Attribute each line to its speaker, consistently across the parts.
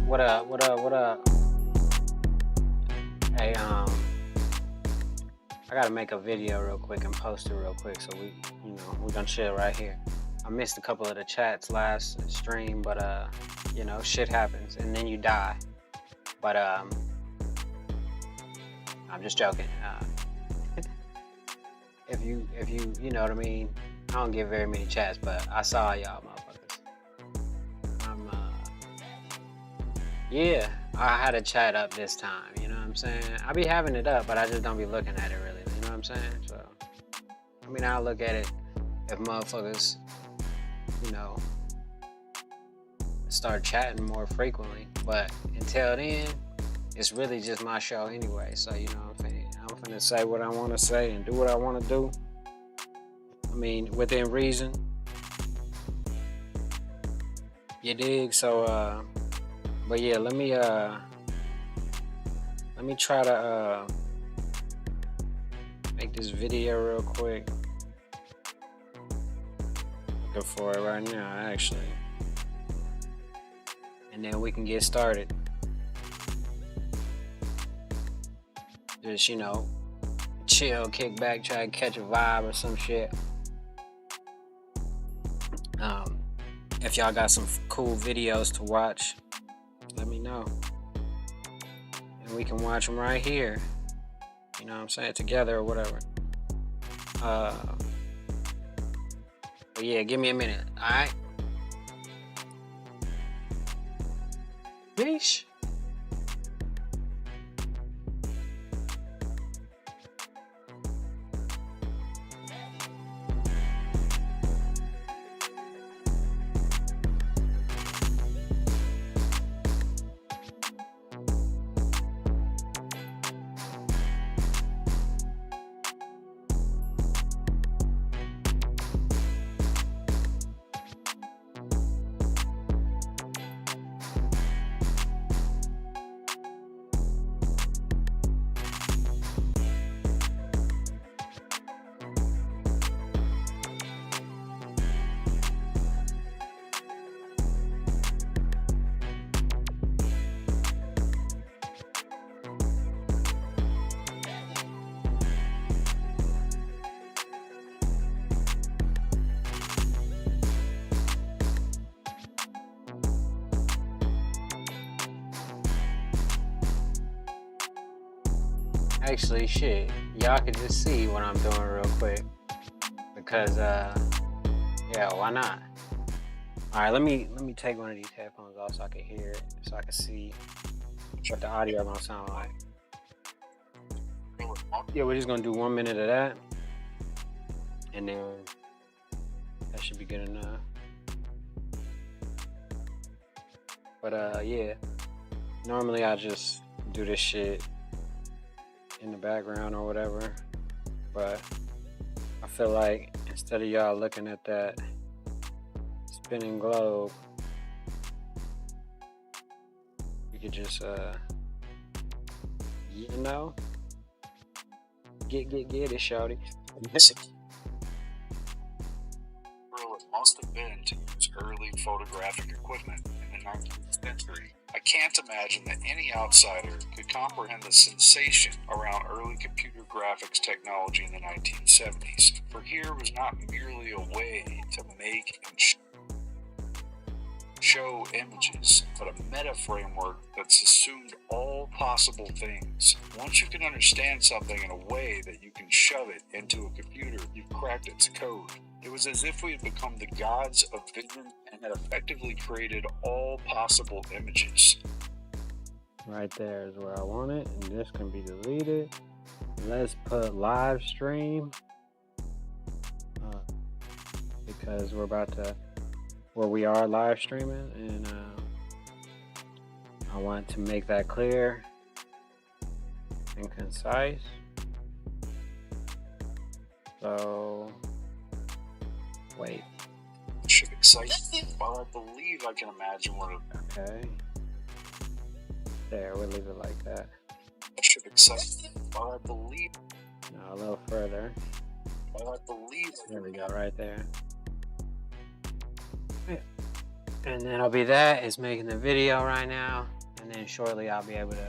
Speaker 1: What up? What up? What up? Hey, I gotta make a video real quick and post it real quick, so we're gonna chill right here. I missed a couple of the chats last stream, but shit happens, and then you die. But I'm just joking. If you know what I mean, I don't get very many chats, but I saw y'all motherfuckers. Yeah, I had a chat up this time. You know what I'm saying? I be having it up, but I just don't be looking at it really. You know what I'm saying? So, I mean, I'll look at it if motherfuckers, start chatting more frequently. But until then, it's really just my show anyway. So, you know what I'm saying? I'm finna say what I want to say and do what I want to do. I mean, within reason. You dig? So, but yeah, let me try to make this video real quick. Looking for it right now, actually. And then we can get started. Just, chill, kick back, try to catch a vibe or some shit. If y'all got some cool videos to watch, let me know. And we can watch them right here. You know what I'm saying? Together or whatever. But yeah, give me a minute. Alright? Yeesh. Actually, shit, y'all can just see what I'm doing real quick, because yeah, why not? All right, let me take one of these headphones off so I can hear it, so I can see what the audio gonna sound like. Yeah, we're just gonna do 1 minute of that, and then that should be good enough. But yeah, normally I just do this shit in the background or whatever, but I feel like instead of y'all looking at that spinning globe, you could just get it, shawty.
Speaker 2: Well, it must have been to use early photographic equipment in the 19th century. I can't imagine that any outsider could comprehend the sensation around early computer graphics technology in the 1970s, for here was not merely a way to make and show images, but a meta framework that assumed all possible things. Once you can understand something in a way that you can shove it into a computer, you've cracked its code. It was as if we had become the gods of vision and had effectively created all possible images.
Speaker 1: Right there is where I want it, and this can be deleted. Let's put live stream, because we are live streaming, and I want to make that clear and concise. So, wait.
Speaker 2: It should excite me. While I believe I can imagine what it...
Speaker 1: Okay. There, we'll leave it like that.
Speaker 2: It should excite me. While I believe...
Speaker 1: Now a little further.
Speaker 2: While I believe...
Speaker 1: There we go, right there. And that'll be that. It's making the video right now. and then shortly I'll be able to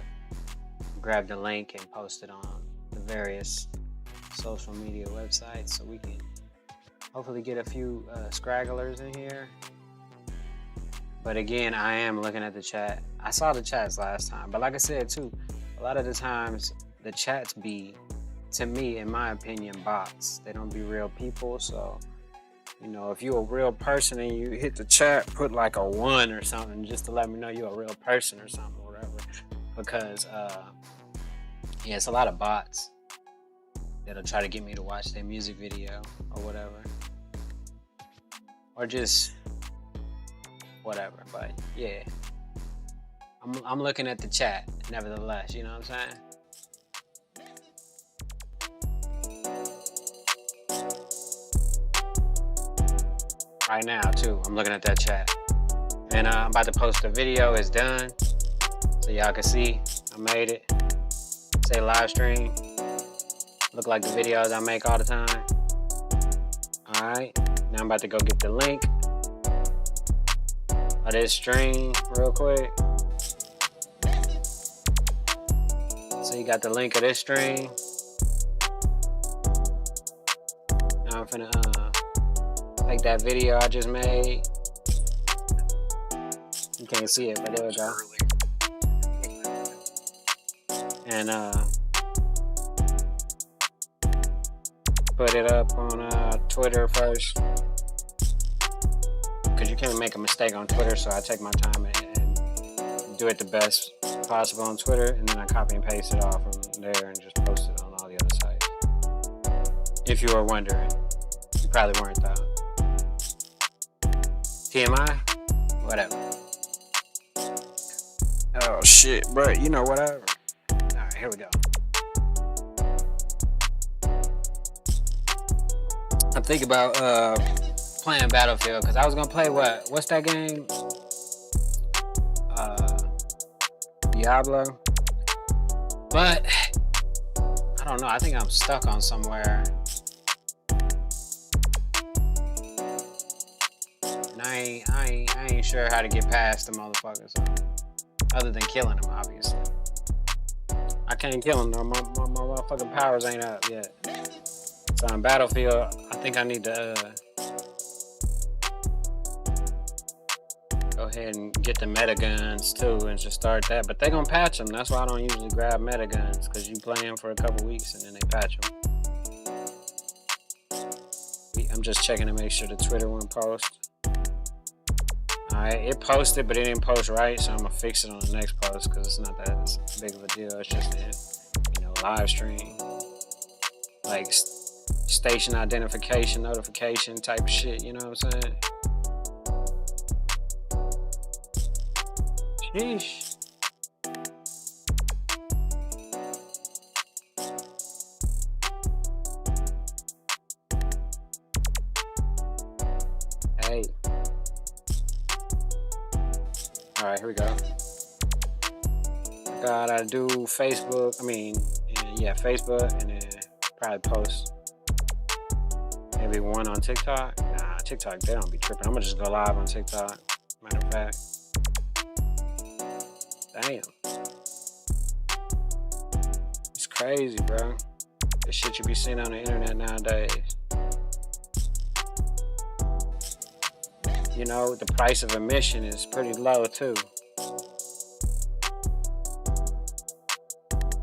Speaker 1: grab the link and post it on the various social media websites so we can hopefully get a few scragglers in here. But again, I am looking at the chat. I saw the chats last time, but like I said too, a lot of the times the chats be, to me, in my opinion, bots. They don't be real people. So, you know, if you're a real person and you hit the chat, put like a 1 or something just to let me know you're a real person or something, or whatever. Because, yeah, it's a lot of bots that'll try to get me to watch their music video or whatever. Or just whatever. But yeah, I'm looking at the chat nevertheless, you know what I'm saying? Right now too, I'm looking at that chat. And I'm about to post a video. It's done, so y'all can see I made it. Say live stream. Look like the videos I make all the time. Alright, now I'm about to go get the link of this stream real quick. So you got the link of this stream. Now I'm finna take that video I just made. You can't see it, but there we go. And put it up on Twitter first, because you can't make a mistake on Twitter, so I take my time and do it the best possible on Twitter, and then I copy and paste it off from there and just post it on all the other sites. If you were wondering. You probably weren't though. TMI? Whatever. Oh shit, bro, you know, whatever. Alright, here we go. I'm thinking about playing Battlefield, because I was gonna play what's that game? Diablo. But I don't know, I think I'm stuck on somewhere. And I ain't sure how to get past the motherfuckers, other than killing them, obviously. I can't kill them though, my motherfucking powers ain't up yet. So on Battlefield, I think I need to go ahead and get the meta guns too and just start that. But they gonna patch them. That's why I don't usually grab meta guns, because you play them for a couple weeks and then they patch them. I'm just checking to make sure the Twitter one posts. Alright, it posted, but it didn't post right, so I'm gonna fix it on the next post, because it's not that big of a deal. It's just a, you know, live stream, like station identification, notification type of shit, you know what I'm saying? Sheesh. Hey. Alright, here we go. Gotta do Facebook, Facebook, and then probably post maybe one on TikTok. Nah, TikTok, they don't be tripping. I'm gonna just go live on TikTok, matter of fact. Damn. It's crazy, bro. The shit you be seeing on the internet nowadays. You know, the price of admission is pretty low too.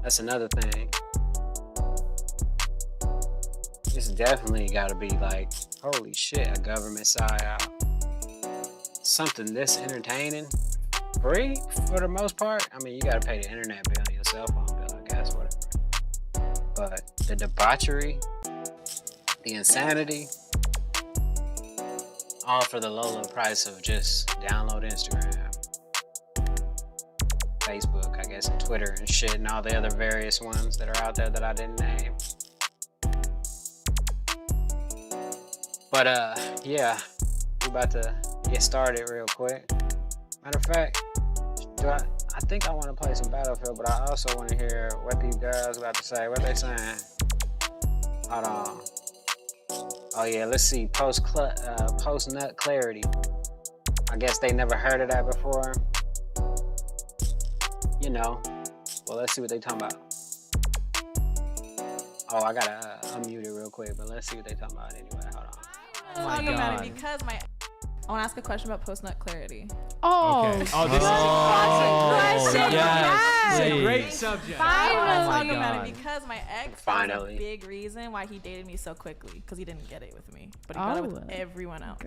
Speaker 1: That's another thing. It's definitely gotta be like, holy shit, a government psyop. Something this entertaining, free for the most part. I mean, you gotta pay the internet bill and your cell phone bill, I guess, whatever. But the debauchery, the insanity, all for the low price of just download Instagram, Facebook, I guess, and Twitter and shit, and all the other various ones that are out there that I didn't name. But yeah, we're about to get started real quick. Matter of fact, I think I want to play some Battlefield, but I also want to hear what these girls about to say. What they saying? Hold on. Oh yeah, let's see. Post nut clarity. I guess they never heard of that before. you know. Well, let's see what they talking about. Oh, I gotta unmute it real quick, but let's see what they talking about anyway. Hold on.
Speaker 3: Oh
Speaker 4: my
Speaker 3: about
Speaker 4: God.
Speaker 3: it because my. I want to ask a question about post-nut clarity.
Speaker 5: Oh,
Speaker 4: Okay. Oh, this
Speaker 5: question.
Speaker 4: yes.
Speaker 5: Yes.
Speaker 4: Great subject.
Speaker 3: I
Speaker 5: Finally.
Speaker 3: want to
Speaker 4: Oh
Speaker 3: talk
Speaker 4: my
Speaker 3: about
Speaker 4: God.
Speaker 3: it because my ex was
Speaker 1: Finally.
Speaker 3: a big reason why he dated me so quickly because he didn't get it with me, but he got it with
Speaker 5: Oh.
Speaker 3: everyone else.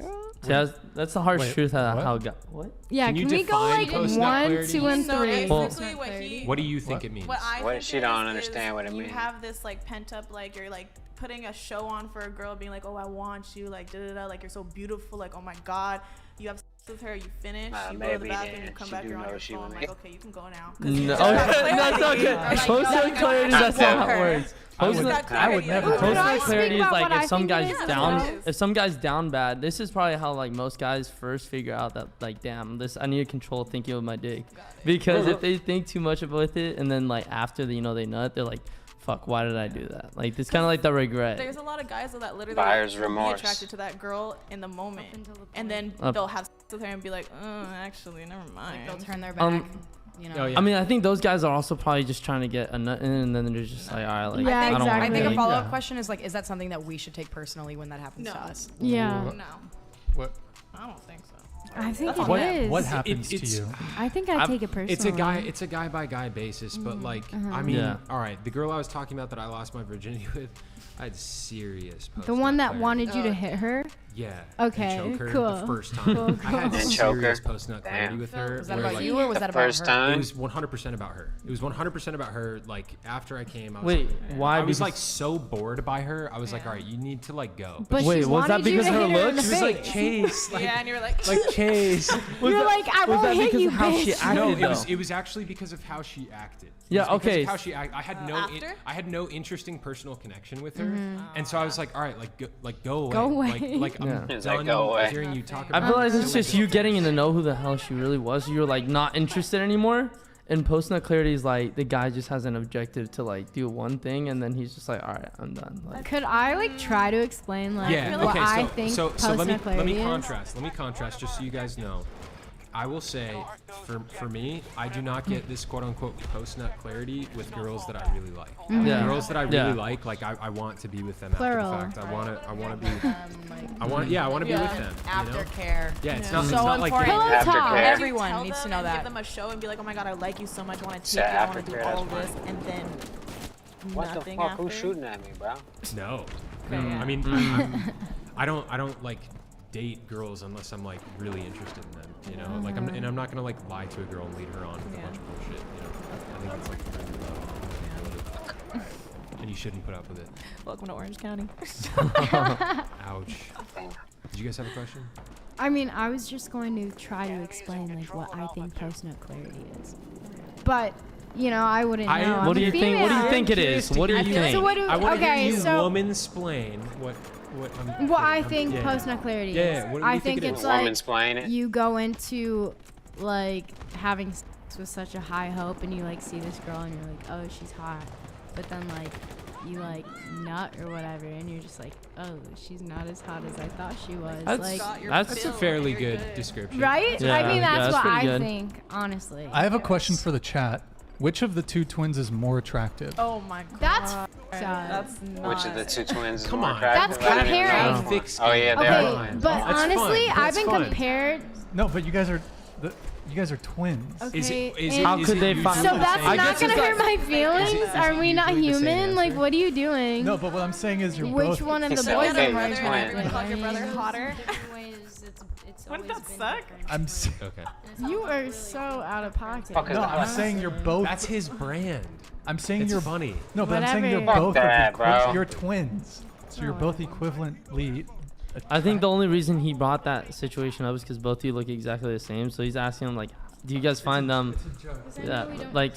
Speaker 4: See, that's the harsh
Speaker 6: Wait,
Speaker 4: truth of
Speaker 6: what?
Speaker 4: how what?
Speaker 5: Yeah,
Speaker 6: Can you
Speaker 5: can we go
Speaker 6: define
Speaker 5: like
Speaker 6: post-nut
Speaker 5: 1,
Speaker 6: clarity?
Speaker 5: 2, and
Speaker 3: So
Speaker 5: 3?
Speaker 4: Well-
Speaker 3: basically what he.
Speaker 6: What do you think What? it means?
Speaker 3: What I
Speaker 1: What
Speaker 3: think
Speaker 1: she
Speaker 3: it
Speaker 1: don't
Speaker 3: is
Speaker 1: understand what it
Speaker 3: you
Speaker 1: means.
Speaker 3: have this like pent up, like you're like putting a show on for a girl, being like, oh, I want you, like da da da, like you're so beautiful, like oh my god, you have sex with her, you finish, you go to the
Speaker 1: maybe
Speaker 3: bathroom,
Speaker 1: then.
Speaker 3: you come
Speaker 1: She
Speaker 3: back,
Speaker 1: do
Speaker 3: you're on
Speaker 1: know
Speaker 3: your
Speaker 1: she
Speaker 3: phone,
Speaker 1: with
Speaker 3: like
Speaker 1: me.
Speaker 3: okay, you can go now.
Speaker 4: No,
Speaker 3: Just got
Speaker 4: that's not
Speaker 3: clarity.
Speaker 4: good.
Speaker 3: Or, like,
Speaker 4: Post-nut clarity, that's not how it works.
Speaker 6: I would-
Speaker 4: Post-nut
Speaker 6: I would never do
Speaker 5: Could I
Speaker 4: Post-nut
Speaker 5: speak
Speaker 4: clarity is
Speaker 5: about
Speaker 4: like
Speaker 5: what I
Speaker 4: if some
Speaker 5: think it
Speaker 4: guy's
Speaker 5: is?
Speaker 4: down,
Speaker 3: That's what it is.
Speaker 4: if some guy's down bad. This is probably how like most guys first figure out that like, damn, this I need to control thinking with my dick, because if they think too much with it and then like after they nut, they're like, fuck, why did I do that? Like it's kind of like the regret.
Speaker 3: There's a lot of guys though that literally
Speaker 1: Buyer's
Speaker 3: will
Speaker 1: remorse.
Speaker 3: be attracted to that girl in the moment,
Speaker 7: until the
Speaker 3: and then
Speaker 4: Up.
Speaker 3: they'll have sex with her and be like, actually, never mind.
Speaker 7: Like they'll turn their back. You know.
Speaker 6: Oh, yeah.
Speaker 4: I mean, I think those guys are also probably just trying to get a nut in, and then they're just like, all right, like
Speaker 5: Yeah,
Speaker 4: I don't
Speaker 5: exactly.
Speaker 7: I think a
Speaker 4: want
Speaker 7: follow up
Speaker 6: Yeah.
Speaker 7: question is like, is that something that we should take personally when that happens
Speaker 3: No.
Speaker 7: to us?
Speaker 5: Yeah,
Speaker 3: No,
Speaker 6: What?
Speaker 3: I don't think so.
Speaker 5: I think
Speaker 3: That's
Speaker 5: it is.
Speaker 6: What happens
Speaker 8: it's-
Speaker 6: to you?
Speaker 5: I think I take it personally.
Speaker 6: It's a guy by guy basis, but like I mean,
Speaker 4: Yeah.
Speaker 6: all right, the girl I was talking about that I lost my virginity with, I had serious.
Speaker 5: The one that
Speaker 6: post-nut
Speaker 5: wanted
Speaker 6: clarity.
Speaker 5: you to hit her.
Speaker 6: Yeah.
Speaker 5: Okay,
Speaker 6: And choke her
Speaker 5: cool.
Speaker 6: the first time.
Speaker 5: Cool,
Speaker 6: I had
Speaker 5: cool.
Speaker 1: And choke her?
Speaker 6: serious post nut clarity
Speaker 1: Damn.
Speaker 6: with her.
Speaker 7: Was that
Speaker 6: where,
Speaker 7: about
Speaker 6: like,
Speaker 7: you or was that about
Speaker 1: First
Speaker 7: her?
Speaker 1: time.
Speaker 6: It was 100% about her. It was 100% about her. Like after I came, I was
Speaker 4: Wait,
Speaker 6: like,
Speaker 4: why?
Speaker 6: I was
Speaker 4: Because-
Speaker 6: like so bored by her. I was like,
Speaker 3: Yeah.
Speaker 6: all right, you need to like go.
Speaker 5: But
Speaker 4: Wait,
Speaker 5: she
Speaker 4: was that
Speaker 5: wanted you
Speaker 4: because
Speaker 5: to
Speaker 4: of her
Speaker 5: hit her in
Speaker 4: looks?
Speaker 5: the
Speaker 6: She was like
Speaker 5: face.
Speaker 6: Chase, like,
Speaker 3: Yeah, and you're like,
Speaker 6: like Chase.
Speaker 5: You're like, I
Speaker 4: was
Speaker 5: won't
Speaker 4: that
Speaker 5: hit
Speaker 4: because
Speaker 5: you,
Speaker 4: of how she
Speaker 5: bitch.
Speaker 4: acted?
Speaker 6: No,
Speaker 4: though?
Speaker 6: it was actually because of how she acted. It
Speaker 4: Yeah,
Speaker 6: was because
Speaker 4: okay.
Speaker 6: of how she I had no
Speaker 3: After?
Speaker 6: I had no interesting personal connection with her, and so I was like, all right, go away.
Speaker 5: Go away.
Speaker 6: Like I'm
Speaker 4: Yeah.
Speaker 1: It's like,
Speaker 6: done
Speaker 1: go away.
Speaker 6: hearing you talk
Speaker 4: I
Speaker 6: about.
Speaker 4: feel like
Speaker 6: it.
Speaker 4: it's just you getting to know who the hell she really was. You're like not interested anymore. And post nut clarity is like the guy just has an objective to like do one thing, and then he's just like, all right, I'm done. Like,
Speaker 5: Could I like try to explain like
Speaker 6: Yeah.
Speaker 5: what
Speaker 6: Okay.
Speaker 5: I
Speaker 6: So
Speaker 5: think
Speaker 6: so
Speaker 5: post
Speaker 6: let me
Speaker 5: clarity is?
Speaker 6: contrast. Let me contrast just so you guys know. I will say, for me, I do not get this quote unquote post nut clarity with girls that I really like.
Speaker 4: Yeah.
Speaker 6: Girls that I really
Speaker 4: Yeah.
Speaker 6: like I want to be with them
Speaker 5: Plural.
Speaker 6: after the fact. I want to be.
Speaker 7: Like,
Speaker 6: I want to be with them. You know?
Speaker 7: aftercare.
Speaker 6: Yeah, it's
Speaker 3: Yeah.
Speaker 6: not. It's
Speaker 7: So
Speaker 6: not like
Speaker 7: important.
Speaker 5: Pillow
Speaker 1: After
Speaker 5: talk.
Speaker 1: care.
Speaker 7: Everyone
Speaker 3: tell
Speaker 7: needs to
Speaker 3: them
Speaker 7: know
Speaker 3: and
Speaker 7: that.
Speaker 3: Give them a show and be like, oh my god, I like you so much, I want to
Speaker 1: Say
Speaker 3: take you, I want to do
Speaker 1: aftercare,
Speaker 3: all
Speaker 1: that's
Speaker 3: this, and then
Speaker 1: What the
Speaker 3: nothing
Speaker 1: fuck?
Speaker 3: after.
Speaker 1: Who's shooting at me, bro?
Speaker 6: No.
Speaker 3: Okay, yeah.
Speaker 6: I mean, I don't like date girls unless I'm like really interested in them. You know, like I'm not gonna like lie to a girl and lead her on with a
Speaker 3: Yeah.
Speaker 6: bunch of bullshit. You know, I think that's like really low. And you shouldn't put up with it.
Speaker 3: Welcome to Orange County.
Speaker 6: Ouch. Did you guys have a question?
Speaker 5: I mean, I was just going to try to explain like what I think post nut clarity is, but you know, I wouldn't know. I'm
Speaker 4: what do
Speaker 5: a
Speaker 4: you think? What do you
Speaker 5: female.
Speaker 4: think it is? What do you think?
Speaker 5: So what do?
Speaker 6: I want to
Speaker 5: Okay,
Speaker 6: hear you
Speaker 5: so
Speaker 6: woman-splain what
Speaker 5: what I
Speaker 6: I'm-
Speaker 5: think
Speaker 6: yeah,
Speaker 5: post nut clarity
Speaker 6: Yeah,
Speaker 5: is.
Speaker 6: yeah, what do
Speaker 5: I
Speaker 6: you think
Speaker 5: think
Speaker 6: it
Speaker 5: it's
Speaker 6: is?
Speaker 5: like
Speaker 1: Woman's playing it.
Speaker 5: you go into like having sex with such a high hope, and you like see this girl, and you're like, oh, she's hot, but then like you like nut or whatever, and you're just like, oh, she's not as hot as I thought she was.
Speaker 4: That's-
Speaker 5: like,
Speaker 3: Got your
Speaker 4: that's
Speaker 6: That's
Speaker 3: fill
Speaker 6: a fairly
Speaker 3: and you're
Speaker 6: good description.
Speaker 5: right?
Speaker 4: Yeah,
Speaker 5: I mean,
Speaker 4: yeah,
Speaker 5: that's
Speaker 4: that's
Speaker 5: what
Speaker 4: pretty
Speaker 5: I
Speaker 4: good.
Speaker 5: think, honestly.
Speaker 8: I have a question for the chat. Which of the two twins is more attractive?
Speaker 3: Oh my god.
Speaker 5: That's
Speaker 3: That's not.
Speaker 1: Which of the two twins is
Speaker 6: Come
Speaker 1: more
Speaker 6: on.
Speaker 1: attractive?
Speaker 5: That's
Speaker 1: I didn't even know
Speaker 5: comparing.
Speaker 1: that one.
Speaker 6: Thick
Speaker 1: Oh yeah,
Speaker 6: skin.
Speaker 1: they
Speaker 5: Okay,
Speaker 1: are.
Speaker 6: fine.
Speaker 5: but
Speaker 6: That's
Speaker 5: honestly,
Speaker 6: fine.
Speaker 5: I've
Speaker 6: That's
Speaker 5: been
Speaker 6: fine.
Speaker 5: compared.
Speaker 8: No, but you guys are twins.
Speaker 5: Okay,
Speaker 6: Is it? Is
Speaker 5: and-
Speaker 6: it
Speaker 4: How
Speaker 6: is
Speaker 4: could
Speaker 6: it
Speaker 4: they
Speaker 6: usually
Speaker 4: find-
Speaker 5: so
Speaker 6: the
Speaker 5: that's
Speaker 6: same-
Speaker 4: I
Speaker 5: not
Speaker 4: guess
Speaker 5: gonna
Speaker 4: it's
Speaker 5: hurt my feelings.
Speaker 6: is it
Speaker 5: Are we not
Speaker 6: usually the same
Speaker 5: human? Like,
Speaker 6: answer?
Speaker 5: what are you doing?
Speaker 8: No, but what I'm saying is you're
Speaker 5: Which
Speaker 8: both.
Speaker 5: one of the
Speaker 1: He said,
Speaker 5: boys
Speaker 1: okay,
Speaker 5: are more
Speaker 1: that's
Speaker 3: Brother and
Speaker 1: fine.
Speaker 3: everyone
Speaker 5: attractive?
Speaker 3: called your brother hotter.
Speaker 7: Wouldn't
Speaker 3: that suck?
Speaker 8: I'm s-
Speaker 6: Okay.
Speaker 5: You are so out of pocket.
Speaker 1: Fuck is
Speaker 8: no,
Speaker 1: that?
Speaker 8: I'm saying you're both.
Speaker 6: That's his brand.
Speaker 8: I'm saying
Speaker 6: It's
Speaker 8: you're
Speaker 6: funny.
Speaker 8: No, but I'm saying you're
Speaker 5: Whatever.
Speaker 8: both.
Speaker 1: Fuck that, bro.
Speaker 8: You're twins, so you're both equivalently.
Speaker 4: I think the only reason he brought that situation up is because both of you look exactly the same. So he's asking him like, do you guys find them? Yeah, like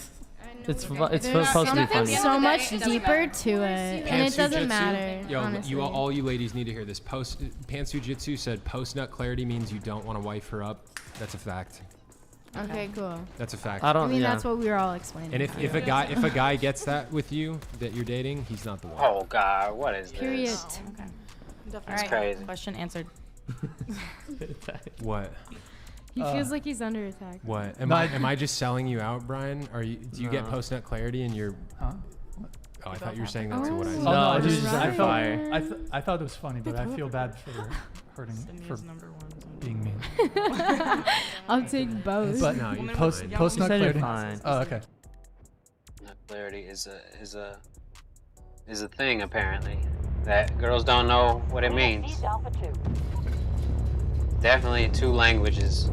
Speaker 4: it's supposed to be
Speaker 5: Something
Speaker 4: funny.
Speaker 5: so much deeper to it, and it doesn't
Speaker 6: Pantsu
Speaker 5: matter.
Speaker 6: Yo,
Speaker 5: honestly.
Speaker 6: all you ladies need to hear this. Pantsu Jitsu said post nut clarity means you don't want to wife her up. That's a fact.
Speaker 5: Okay, cool.
Speaker 6: That's a fact.
Speaker 4: I
Speaker 5: I
Speaker 4: don't.
Speaker 5: mean,
Speaker 4: yeah.
Speaker 5: that's what we were all explaining.
Speaker 6: And if a guy gets that with you that you're dating, he's not the one.
Speaker 1: Oh god, what is
Speaker 5: Period.
Speaker 1: this?
Speaker 7: All
Speaker 3: Definitely.
Speaker 7: right.
Speaker 1: crazy.
Speaker 7: Question answered.
Speaker 6: What?
Speaker 5: He feels like he's under attack.
Speaker 6: What?
Speaker 8: No,
Speaker 6: Am I just selling you out, Brian? Do you get
Speaker 4: No.
Speaker 6: post nut clarity and you're?
Speaker 8: Huh?
Speaker 6: Oh, I thought you were saying that to what I
Speaker 5: Oh.
Speaker 6: said.
Speaker 8: Oh, no,
Speaker 4: No,
Speaker 8: dude,
Speaker 4: he's
Speaker 8: I
Speaker 4: on
Speaker 8: felt,
Speaker 4: fire.
Speaker 8: I thought it was funny, but I feel bad for hurting, for being mean.
Speaker 5: I'll take both.
Speaker 8: But
Speaker 6: No, you're
Speaker 8: post
Speaker 6: fine.
Speaker 8: post
Speaker 4: You
Speaker 8: nut
Speaker 4: said you're
Speaker 8: clarity.
Speaker 4: fine.
Speaker 8: Oh, okay.
Speaker 1: Nut clarity is a thing apparently that girls don't know what it means. Definitely 2 languages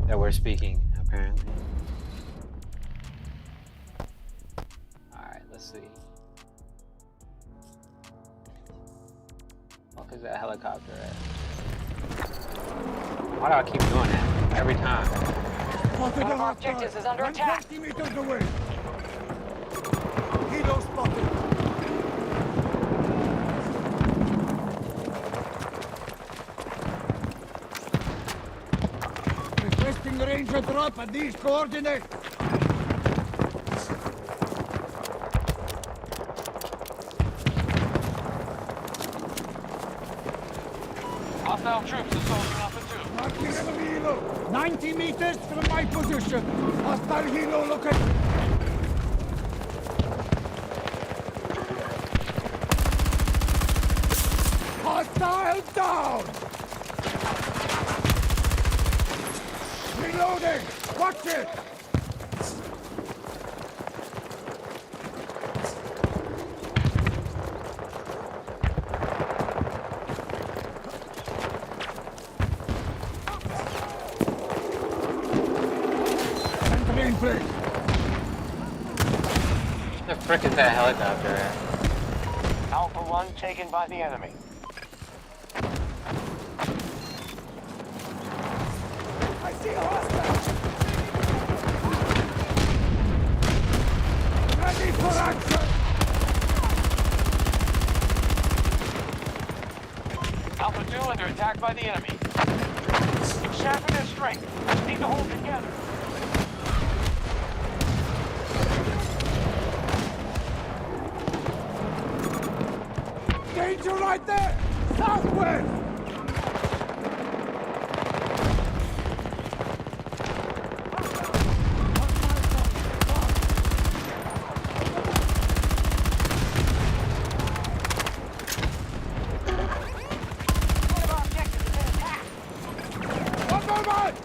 Speaker 1: that we're speaking apparently. All right, let's see. What is that helicopter at? Why do I keep doing that every time?
Speaker 9: One of our objectives is under attack. 20 meters away. Helo spotted. Requesting Ranger drop at these coordinates.
Speaker 10: Hostile troops assaulting Alpha 2.
Speaker 9: Marking enemy helo. 90 meters from my position. Hostile helo located. Hostile down! Reloading! Watch it! Entry in place.
Speaker 1: The frick is that helicopter at?
Speaker 10: Alpha 1 taken by the enemy.
Speaker 9: I see a hostile! Ready for action!
Speaker 10: Alpha 2 under attack by the enemy. Sharpen their strength. Need to hold together.
Speaker 9: Danger right there! Southwest!
Speaker 10: One of our objectives is in attack.
Speaker 9: One moment!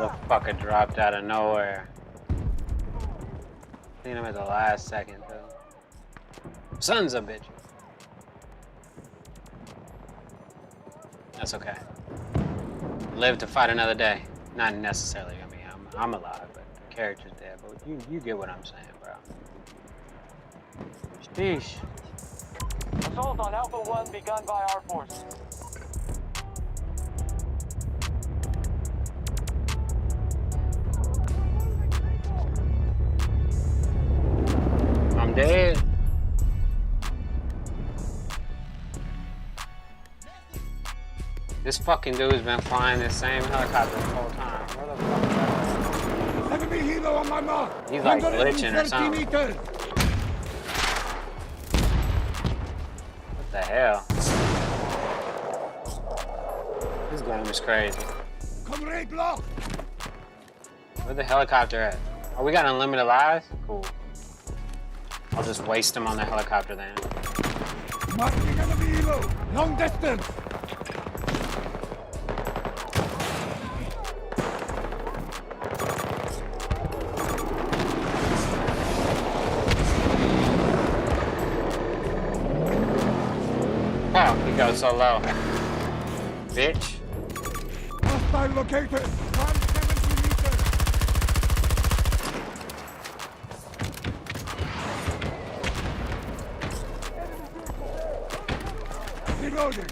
Speaker 1: Motherfucker dropped out of nowhere. Seen him at the last second too. Sons of bitches. That's okay. Live to fight another day. Not necessarily. I mean, I'm alive, but the character's dead. But you get what I'm saying, bro. Sheesh.
Speaker 10: Assault on Alpha 1 begun by our forces.
Speaker 1: I'm dead. This fucking dude's been flying this same helicopter the whole time. Where the fuck is that?
Speaker 9: Enemy helo on my mark!
Speaker 1: He's like
Speaker 9: 130
Speaker 1: glitching or something.
Speaker 9: meters!
Speaker 1: What the hell? This game is crazy.
Speaker 9: Comrade locked!
Speaker 1: Where's the helicopter at? Oh, we got unlimited lives? Cool. I'll just waste them on the helicopter then.
Speaker 9: Marking enemy helo! Long distance!
Speaker 1: Oh, he goes so low. Bitch.
Speaker 9: Hostile located! 170 meters! Reloading!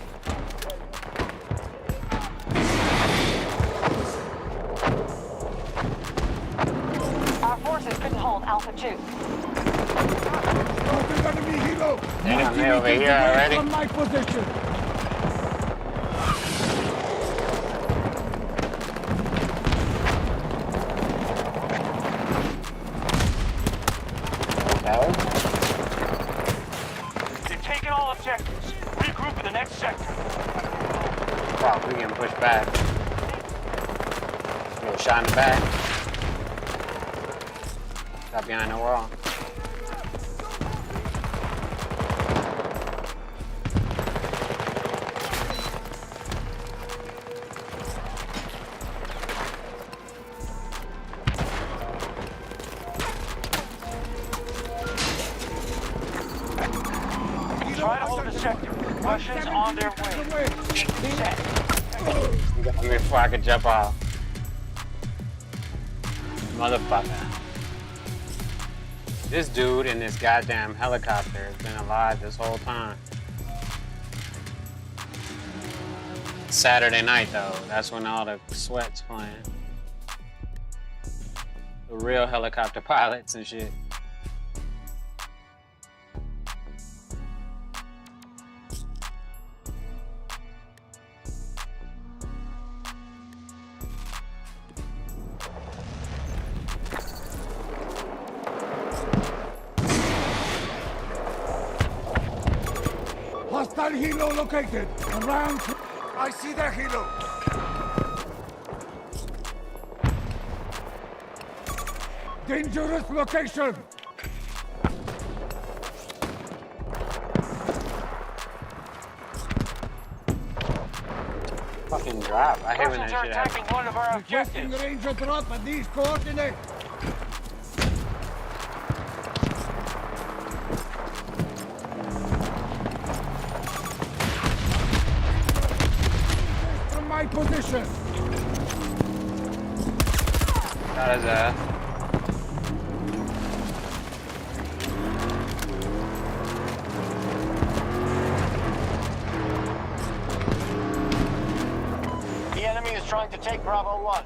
Speaker 10: Our forces couldn't hold Alpha 2.
Speaker 9: Spotted enemy helo!
Speaker 1: Damn,
Speaker 9: 90
Speaker 1: they over
Speaker 9: meters
Speaker 1: here
Speaker 9: away
Speaker 1: already?
Speaker 9: From my position!
Speaker 10: objectives. Regroup in the next sector.
Speaker 1: Fuck, we getting pushed back. Little shot in the back. Got behind the wall.
Speaker 10: Try to hold the sector. Russians on their way. Set.
Speaker 1: Got me before I could jump off. Motherfucker. This dude in this goddamn helicopter has been alive this whole time. Saturday night though, that's when all the sweat's playing. The real helicopter pilots and shit.
Speaker 9: Hostile helo located. Around. I see their helo. Dangerous location.
Speaker 1: Fucking drop. I hate when that
Speaker 10: Russians are
Speaker 1: shit
Speaker 10: attacking
Speaker 1: happens.
Speaker 10: one of our
Speaker 9: Requesting
Speaker 10: objectives.
Speaker 9: ranger drop at these coordinates. From my position.
Speaker 1: Got his ass.
Speaker 10: The enemy is trying to take Bravo 1.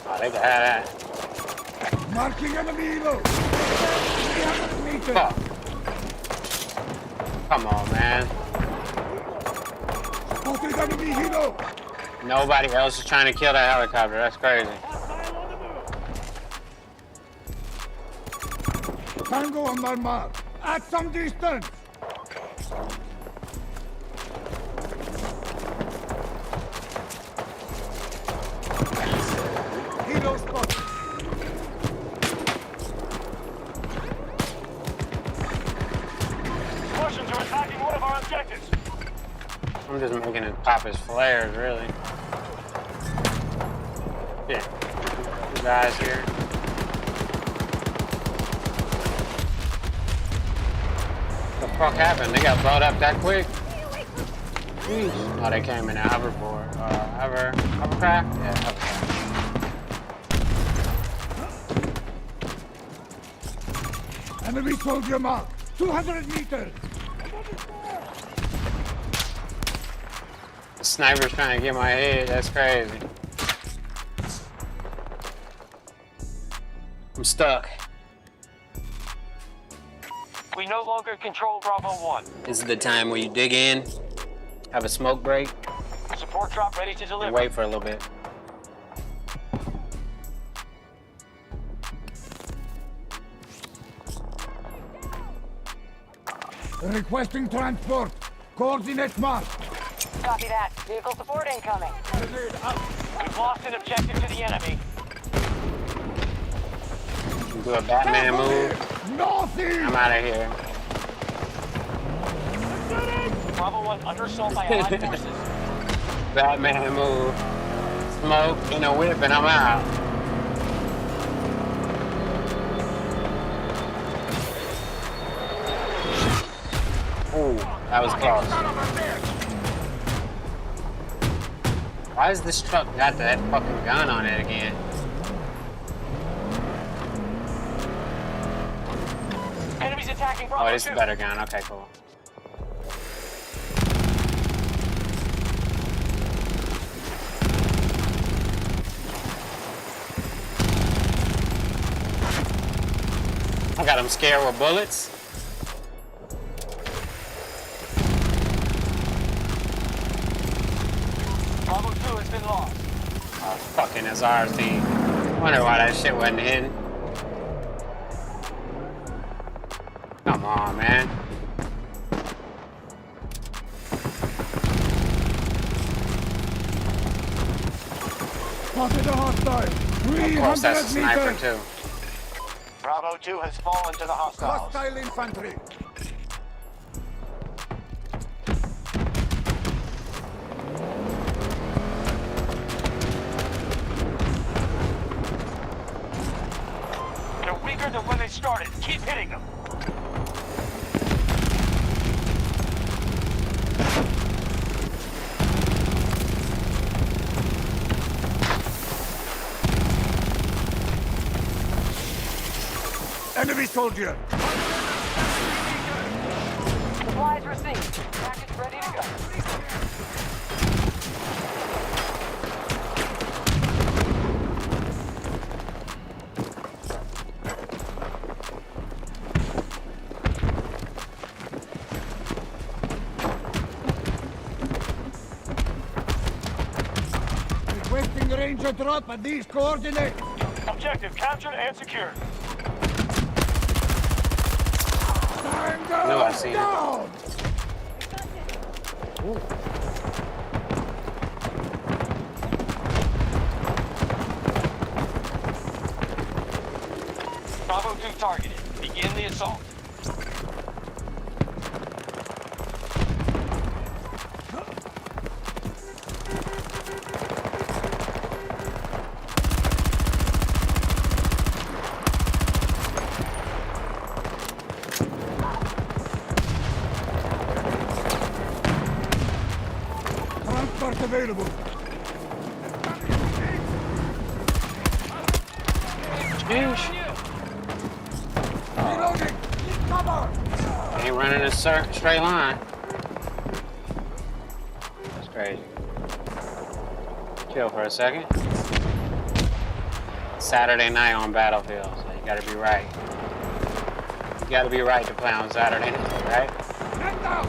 Speaker 1: Oh, they can have that.
Speaker 9: Marking enemy helo. 300 meters.
Speaker 1: Fuck. Come on, man.
Speaker 9: Spotted enemy helo.
Speaker 1: Nobody else is trying to kill that helicopter. That's crazy.
Speaker 9: Tango on my mark. At some distance. Helo spotted.
Speaker 10: Russians are attacking one of our objectives.
Speaker 1: I'm just making it pop his flares, really. Yeah. Two guys here. What the fuck happened? They got blowed up that quick? Jeez. Oh, they came in a hoverboard. Hovercraft? Yeah, hovercraft.
Speaker 9: Enemy soldier mark. 200 meters.
Speaker 1: The sniper's trying to get my head. That's crazy. I'm stuck.
Speaker 10: We no longer control Bravo 1.
Speaker 1: This is the time where you dig in, have a smoke break,
Speaker 10: Support drop ready to
Speaker 1: and
Speaker 10: deliver.
Speaker 1: wait for a little bit.
Speaker 9: Requesting transport. Coordinates marked.
Speaker 10: Copy that. Vehicle support incoming. We've lost an objective to the enemy.
Speaker 1: Do a Batman move.
Speaker 9: Northeast.
Speaker 1: I'm out of here.
Speaker 10: Bravo 1 under assault by Allied forces.
Speaker 1: Batman move. Smoke and a whip and I'm out. Ooh, that was close. Why is this truck got that fucking gun on it again?
Speaker 10: Enemies attacking Bravo
Speaker 1: Oh, this is
Speaker 10: 2.
Speaker 1: a better gun. Okay, cool. I got him scared with bullets.
Speaker 10: Bravo 2 has been lost.
Speaker 1: Oh, fucking SRT. Wonder why that shit wasn't hidden. Come on, man.
Speaker 9: Spotted a hostile.
Speaker 1: Of course, that's a
Speaker 9: 300
Speaker 1: sniper
Speaker 9: meters.
Speaker 1: too.
Speaker 10: Bravo 2 has fallen to the hostiles.
Speaker 9: Hostile infantry.
Speaker 10: They're weaker than when they started. Keep hitting them.
Speaker 9: Enemy soldier.
Speaker 10: Supplies received. Package ready to go.
Speaker 9: Requesting ranger drop at these coordinates.
Speaker 10: Objective captured and secured.
Speaker 9: Tango
Speaker 1: No, I seen it.
Speaker 9: down.
Speaker 10: Bravo 2 targeted. Begin the assault.
Speaker 9: Transport available.
Speaker 1: Sheesh.
Speaker 9: Reloading. Cover.
Speaker 1: Ain't running a straight line. That's crazy. Chill for a second. Saturday night on Battlefield, so you gotta be right. You gotta be right to play on Saturday night, right?
Speaker 9: Get down.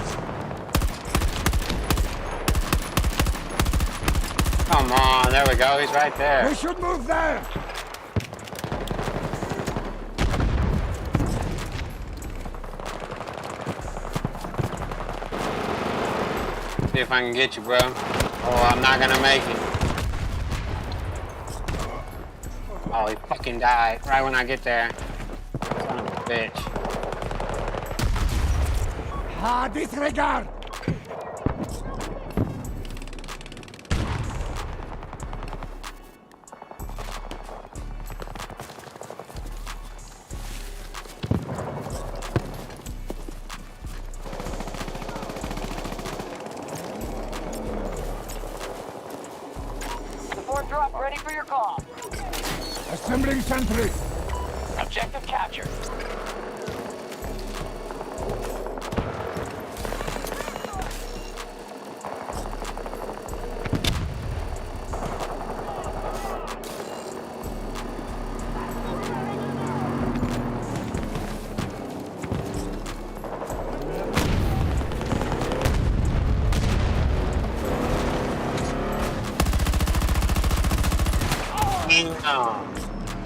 Speaker 1: Come on, there we go. He's right there.
Speaker 9: We should move there.
Speaker 1: See if I can get you, bro. Oh, I'm not gonna make it. Oh, he fucking died right when I get there. Son of a bitch.
Speaker 9: Ah, disregard.
Speaker 10: Support drop ready for your call.
Speaker 9: Assembling sentry.
Speaker 10: Objective captured.
Speaker 1: No.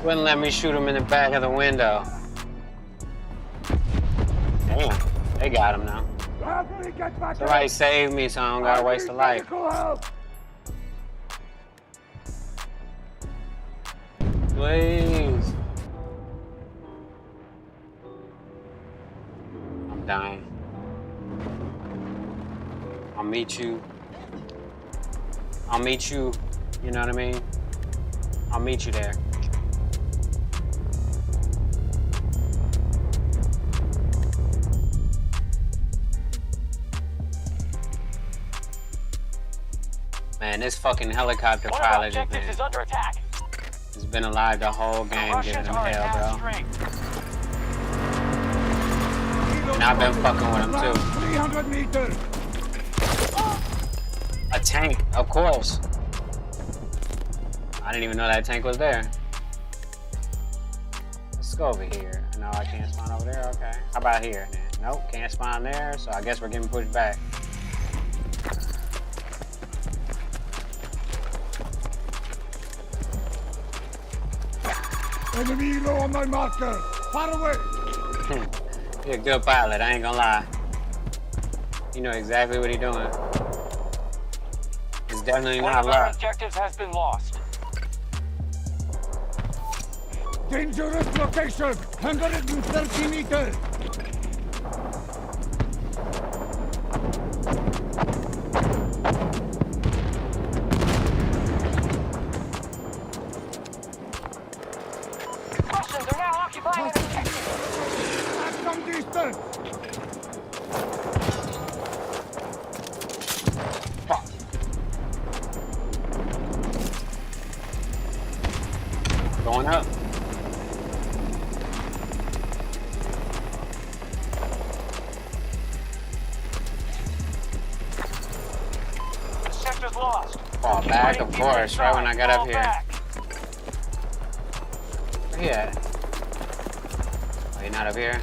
Speaker 1: Wouldn't let me shoot him in the back of the window. Damn, they got him now.
Speaker 9: Help me get back
Speaker 1: Somebody
Speaker 9: up.
Speaker 1: save me so I don't gotta waste a life.
Speaker 9: Medical help.
Speaker 1: Please. I'm dying. I'll meet you. I'll meet you. You know what I mean? I'll meet you there. Man, this fucking helicopter
Speaker 10: One of our
Speaker 1: pilot
Speaker 10: objectives is under attack.
Speaker 1: has been alive the whole
Speaker 10: The
Speaker 1: game, giving
Speaker 10: Russians
Speaker 1: him
Speaker 10: are at half
Speaker 1: hell, bro.
Speaker 10: strength.
Speaker 1: And I've been fucking with him too.
Speaker 9: 300 meters.
Speaker 1: A tank, of course. I didn't even know that tank was there. Let's go over here. No, I can't spawn over there. Okay. How about here then? Nope, can't spawn there. So I guess we're getting pushed back.
Speaker 9: Enemy low on my marker. Far away.
Speaker 1: He a good pilot, I ain't gonna lie. You know exactly what he doing. It's definitely
Speaker 10: One
Speaker 1: not
Speaker 10: of our
Speaker 1: luck.
Speaker 10: objectives has been lost.
Speaker 9: Dangerous location! 130 meters!
Speaker 10: Russians are now occupying an objective.
Speaker 9: At some distance!
Speaker 1: Fuck. Going up.
Speaker 10: The sector's lost.
Speaker 1: Fall back, of course, right when I got up
Speaker 10: Fall
Speaker 1: here.
Speaker 10: back.
Speaker 1: Where he at? Oh, he not up here?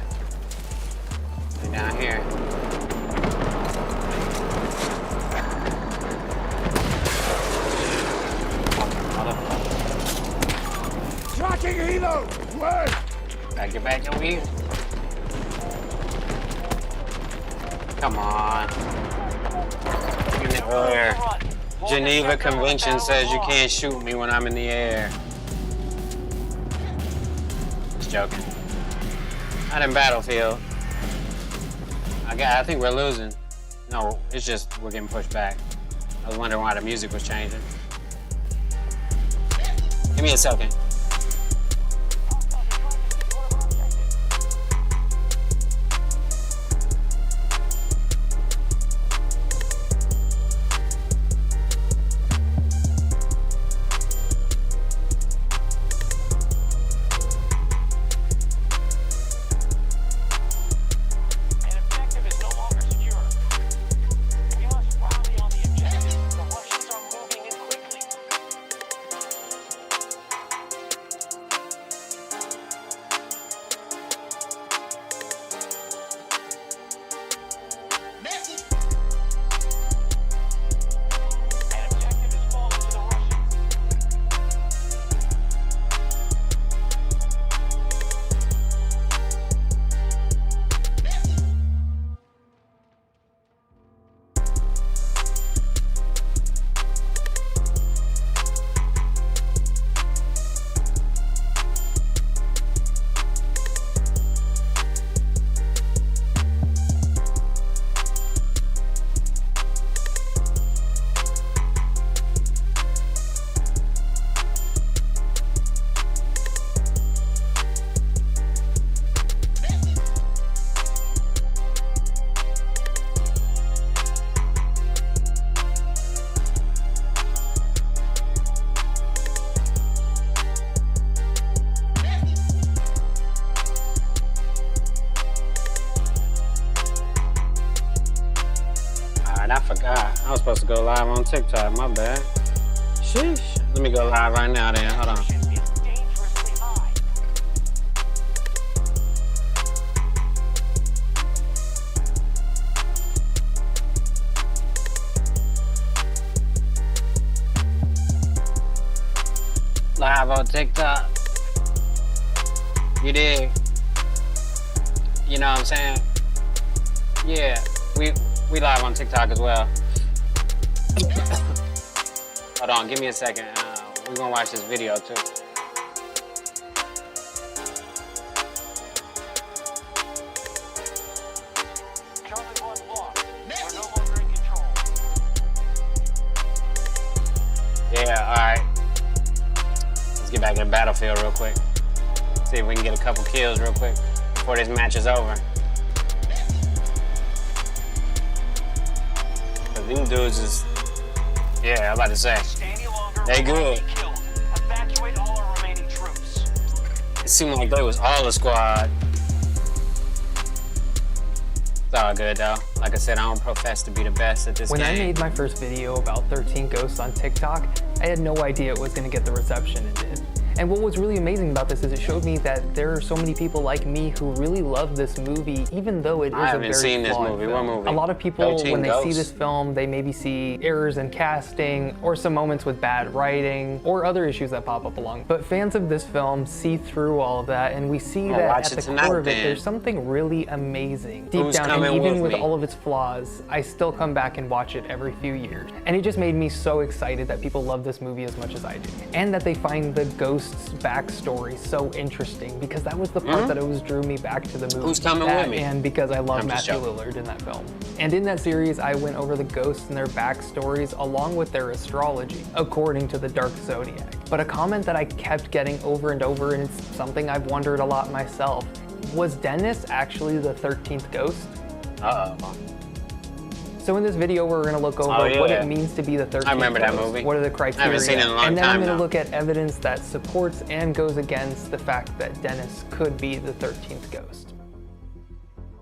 Speaker 1: He down here.
Speaker 9: Tracking helo! Where?
Speaker 1: Gotta get back over here. Come on. In the air. Geneva Convention says you can't shoot me when I'm in the air. Just joking. Not in Battlefield. I think we're losing. No, it's just we're getting pushed back. I was wondering why the music was changing. Give me a second.
Speaker 10: An objective is no longer secure. We must rally on the objective. The Russians are moving in quickly. An objective is falling to the Russians.
Speaker 1: Alright, I forgot. I was supposed to go live on TikTok. My bad. Sheesh. Let me go live right now then. Hold on.
Speaker 10: Is dangerously high.
Speaker 1: Live on TikTok. You dig? You know what I'm saying? Yeah, we live on TikTok as well. Hold on, give me a second. We're gonna watch this video too.
Speaker 10: Charlie 1 lost. We're no longer in control.
Speaker 1: Yeah, alright. Let's get back in the battlefield real quick. See if we can get a couple kills real quick before this match is over. Cause these dudes is, yeah, I'm about to say,
Speaker 10: Stay any longer.
Speaker 1: they good.
Speaker 10: Be killed. Evacuate all our remaining troops.
Speaker 1: It seemed like they was all a squad. It's all good though. Like I said, I don't profess to be the best at this
Speaker 11: When
Speaker 1: game.
Speaker 11: I made my first video about 13 Ghosts on TikTok, I had no idea it was going to get the reception it did. And what was really amazing about this is it showed me that there are so many people like me who really love this movie, even though it is
Speaker 1: I
Speaker 11: a
Speaker 1: haven't
Speaker 11: very
Speaker 1: seen this
Speaker 11: flawed
Speaker 1: movie.
Speaker 11: film.
Speaker 1: What movie?
Speaker 11: A lot of people,
Speaker 1: 13
Speaker 11: when they see
Speaker 1: Ghosts?
Speaker 11: this film, they maybe see errors in casting or some moments with bad writing or other issues that pop up along. But fans of this film see through all of that, and we see
Speaker 1: I'll
Speaker 11: that
Speaker 1: watch
Speaker 11: at
Speaker 1: it
Speaker 11: the
Speaker 1: tonight,
Speaker 11: core of it,
Speaker 1: then.
Speaker 11: there's something really amazing deep
Speaker 1: Who's
Speaker 11: down. And
Speaker 1: coming
Speaker 11: even
Speaker 1: with
Speaker 11: with
Speaker 1: me?
Speaker 11: all of its flaws, I still come back and watch it every few years. And it just made me so excited that people love this movie as much as I do. And that they find the ghost's backstory so interesting, because that was the part that always drew me back to the movie.
Speaker 1: Who's coming
Speaker 11: That
Speaker 1: with me?
Speaker 11: And because I love
Speaker 1: I'm just
Speaker 11: Matthew
Speaker 1: joking.
Speaker 11: Lillard in that film. And in that series, I went over the ghosts and their backstories along with their astrology, according to the Dark Zodiac. But a comment that I kept getting over and over, and it's something I've wondered a lot myself, was Dennis actually the 13th ghost?
Speaker 1: Uh-oh.
Speaker 11: So in this video, we're gonna look over what
Speaker 1: yeah.
Speaker 11: it means to be the 13th
Speaker 1: I remember that
Speaker 11: ghost.
Speaker 1: movie.
Speaker 11: What are the criteria?
Speaker 1: I haven't seen it in a long
Speaker 11: and then I'm
Speaker 1: time
Speaker 11: gonna
Speaker 1: now.
Speaker 11: look at evidence that supports and goes against the fact that Dennis could be the 13th ghost.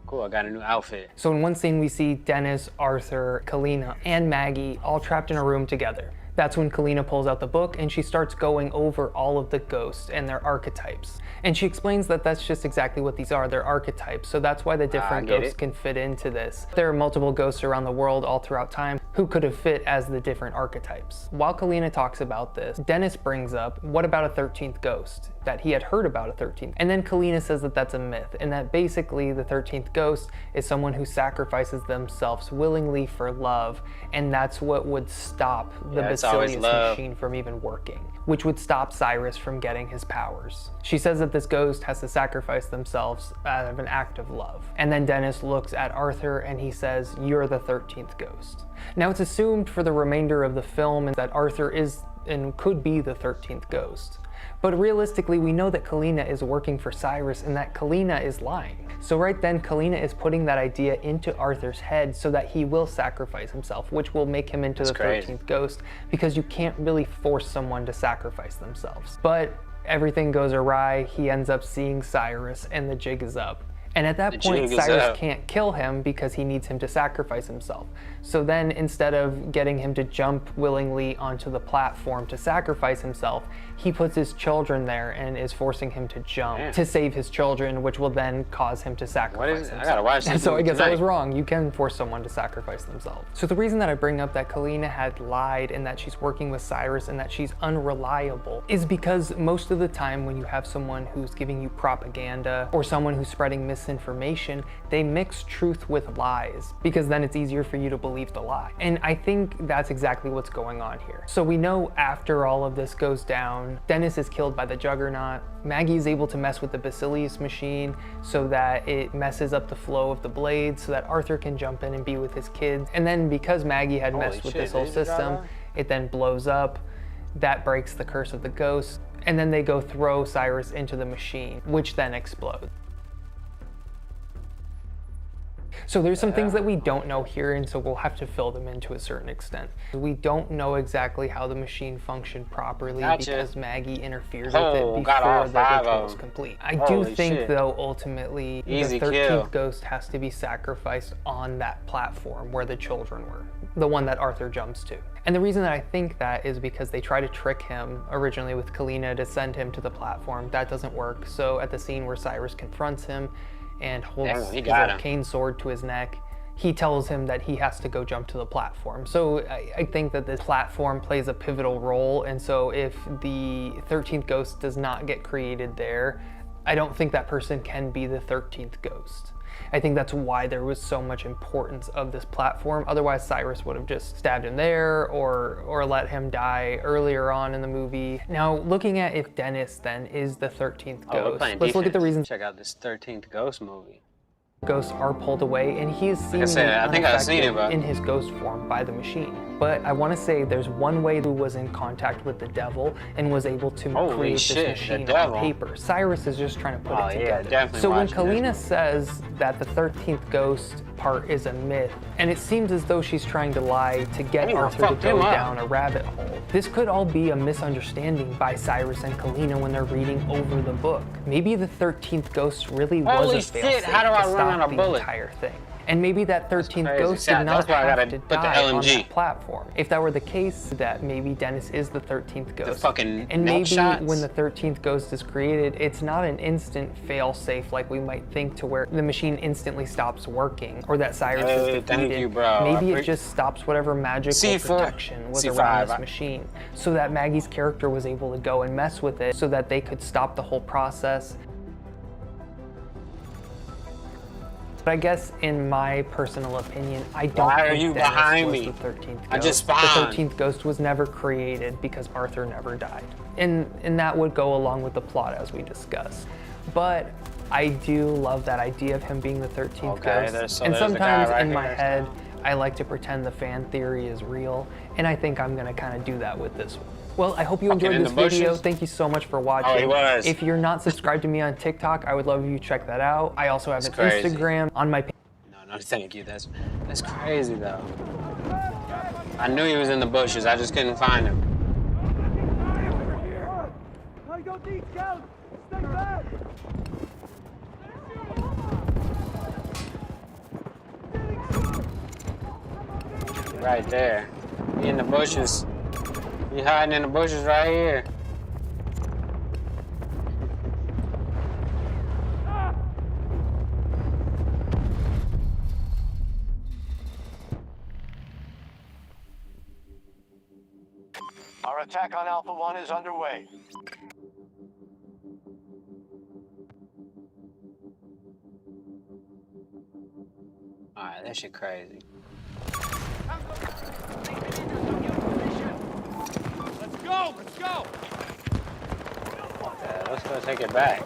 Speaker 1: Cool, I got a new outfit.
Speaker 11: So in one scene, we see Dennis, Arthur, Kalina, and Maggie all trapped in a room together. That's when Kalina pulls out the book and she starts going over all of the ghosts and their archetypes. And she explains that that's just exactly what these are, they're archetypes. So that's why the different
Speaker 1: get
Speaker 11: ghosts
Speaker 1: it.
Speaker 11: can fit into this. There are multiple ghosts around the world all throughout time who could have fit as the different archetypes. While Kalina talks about this, Dennis brings up, what about a 13th ghost? That he had heard about a 13th. And then Kalina says that that's a myth, and that basically the 13th ghost is someone who sacrifices themselves willingly for love, and that's what would stop the
Speaker 1: Yeah, it's always
Speaker 11: Basilius
Speaker 1: love.
Speaker 11: machine from even working, which would stop Cyrus from getting his powers. She says that this ghost has to sacrifice themselves out of an act of love. And then Dennis looks at Arthur and he says, "You're the 13th ghost." Now it's assumed for the remainder of the film that Arthur is and could be the 13th ghost. But realistically, we know that Kalina is working for Cyrus and that Kalina is lying. So right then, Kalina is putting that idea into Arthur's head so that he will sacrifice himself, which will make him into
Speaker 1: That's
Speaker 11: the
Speaker 1: crazy.
Speaker 11: 13th ghost, because you can't really force someone to sacrifice themselves. But everything goes awry, he ends up seeing Cyrus, and the jig is up. And at that
Speaker 1: The
Speaker 11: point,
Speaker 1: jig is
Speaker 11: Cyrus
Speaker 1: up.
Speaker 11: can't kill him because he needs him to sacrifice himself. So then, instead of getting him to jump willingly onto the platform to sacrifice himself, he puts his children there and is forcing him to jump
Speaker 1: Damn.
Speaker 11: to save his children, which will then cause him to sacrifice
Speaker 1: is it? I
Speaker 11: himself.
Speaker 1: gotta watch this
Speaker 11: So I
Speaker 1: movie
Speaker 11: guess I was
Speaker 1: tonight.
Speaker 11: wrong. You can force someone to sacrifice themselves. So the reason that I bring up that Kalina had lied and that she's working with Cyrus and that she's unreliable is because most of the time when you have someone who's giving you propaganda or someone who's spreading misinformation, they mix truth with lies because then it's easier for you to believe the lie. And I think that's exactly what's going on here. So we know after all of this goes down, Dennis is killed by the Juggernaut. Maggie is able to mess with the Basilius machine so that it messes up the flow of the blades so that Arthur can jump in and be with his kids. And then because Maggie had
Speaker 1: Holy
Speaker 11: messed with
Speaker 1: shit,
Speaker 11: this whole
Speaker 1: did you drive
Speaker 11: system,
Speaker 1: by?
Speaker 11: it then blows up. That breaks the curse of the ghost. And then they go throw Cyrus into the machine, which then explodes. So there's some things that we don't know here, and so we'll have to fill them in to a certain extent. We don't know exactly how the machine functioned properly
Speaker 1: Gotcha.
Speaker 11: because Maggie interfered
Speaker 1: Oh,
Speaker 11: with it
Speaker 1: got all
Speaker 11: before the
Speaker 1: 5
Speaker 11: ritual
Speaker 1: of
Speaker 11: was
Speaker 1: them.
Speaker 11: complete. I
Speaker 1: Holy
Speaker 11: do think,
Speaker 1: shit.
Speaker 11: though, ultimately,
Speaker 1: Easy
Speaker 11: the 13th
Speaker 1: kill.
Speaker 11: ghost has to be sacrificed on that platform where the children were, the one that Arthur jumps to. And the reason that I think that is because they try to trick him originally with Kalina to send him to the platform. That doesn't work. So at the scene where Cyrus confronts him and holds
Speaker 1: Damn, he
Speaker 11: his
Speaker 1: got him.
Speaker 11: arcane sword to his neck, he tells him that he has to go jump to the platform. So I think that this platform plays a pivotal role, and so if the 13th ghost does not get created there, I don't think that person can be the 13th ghost. I think that's why there was so much importance of this platform. Otherwise, Cyrus would have just stabbed him there or let him die earlier on in the movie. Now, looking at if Dennis then is the 13th
Speaker 1: Oh, we're
Speaker 11: ghost,
Speaker 1: playing
Speaker 11: let's look at the
Speaker 1: defense.
Speaker 11: reasons
Speaker 1: Check out this 13th Ghost movie.
Speaker 11: ghosts are pulled away, and he is seemingly
Speaker 1: said, I think I've seen it,
Speaker 11: unaffected
Speaker 1: but-
Speaker 11: in his ghost form by the machine. But I want to say there's one way who was in contact with the devil and was able to
Speaker 1: Holy
Speaker 11: create
Speaker 1: shit,
Speaker 11: this
Speaker 1: the
Speaker 11: machine on
Speaker 1: devil.
Speaker 11: paper. Cyrus is just trying to put
Speaker 1: Oh,
Speaker 11: it
Speaker 1: yeah,
Speaker 11: together.
Speaker 1: definitely
Speaker 11: So when
Speaker 1: watching this
Speaker 11: Kalina
Speaker 1: movie.
Speaker 11: says that the 13th ghost part is a myth, and it seems as though she's trying to lie to get
Speaker 1: Oh,
Speaker 11: Arthur to
Speaker 1: fuck
Speaker 11: go
Speaker 1: him up.
Speaker 11: down a rabbit hole. This could all be a misunderstanding by Cyrus and Kalina when they're reading over the book. Maybe the 13th ghost really was
Speaker 1: Holy
Speaker 11: a
Speaker 1: shit,
Speaker 11: failsafe
Speaker 1: how do I
Speaker 11: to
Speaker 1: run out
Speaker 11: stop
Speaker 1: of
Speaker 11: the
Speaker 1: bullets?
Speaker 11: entire thing. And maybe that 13th
Speaker 1: crazy.
Speaker 11: ghost
Speaker 1: Yeah,
Speaker 11: did not
Speaker 1: that's why I
Speaker 11: have
Speaker 1: gotta
Speaker 11: to
Speaker 1: put the
Speaker 11: die on
Speaker 1: LMG.
Speaker 11: that platform. If that were the case, that maybe Dennis is the 13th ghost.
Speaker 1: fucking
Speaker 11: and
Speaker 1: neck
Speaker 11: maybe
Speaker 1: shots.
Speaker 11: when the 13th ghost is created, it's not an instant fail-safe like we might think, to where the machine instantly stops working, or that Cyrus is
Speaker 1: Hey,
Speaker 11: defeated.
Speaker 1: thank you, bro.
Speaker 11: Maybe
Speaker 1: I
Speaker 11: it just stops whatever magical
Speaker 1: C4.
Speaker 11: protection was
Speaker 1: C5.
Speaker 11: around this machine, so that Maggie's character was able to go and mess with it, so that they could stop the whole process. But I guess, in my personal opinion, I don't
Speaker 1: Why are
Speaker 11: think
Speaker 1: you
Speaker 11: Dennis
Speaker 1: behind
Speaker 11: was
Speaker 1: me?
Speaker 11: the 13th ghost.
Speaker 1: I just
Speaker 11: The
Speaker 1: spawned.
Speaker 11: 13th ghost was never created because Arthur never died. And that would go along with the plot as we discussed. But I do love that idea of him being the 13th
Speaker 1: Okay,
Speaker 11: ghost.
Speaker 1: so
Speaker 11: And
Speaker 1: there's the guy
Speaker 11: sometimes
Speaker 1: right
Speaker 11: in my
Speaker 1: here.
Speaker 11: head, I like to pretend the fan theory is real. And I think I'm gonna kind of do that with this one. Well, I hope you
Speaker 1: Fucking
Speaker 11: enjoyed
Speaker 1: in
Speaker 11: this
Speaker 1: the bushes?
Speaker 11: video. Thank you so much for watching.
Speaker 1: Oh, he was.
Speaker 11: If you're not subscribed to me on TikTok, I would love if you check that out. I also have
Speaker 1: That's
Speaker 11: an
Speaker 1: crazy.
Speaker 11: Instagram on my page.
Speaker 1: No, thank you. That's crazy though. I knew he was in the bushes. I just couldn't find him.
Speaker 9: I don't need help. Stay back.
Speaker 1: Right there. He in the bushes. He hiding in the bushes right here.
Speaker 10: Our attack on Alpha 1 is underway.
Speaker 1: Alright, that shit crazy.
Speaker 9: Let's go. Let's go.
Speaker 1: Yeah, let's go take it back.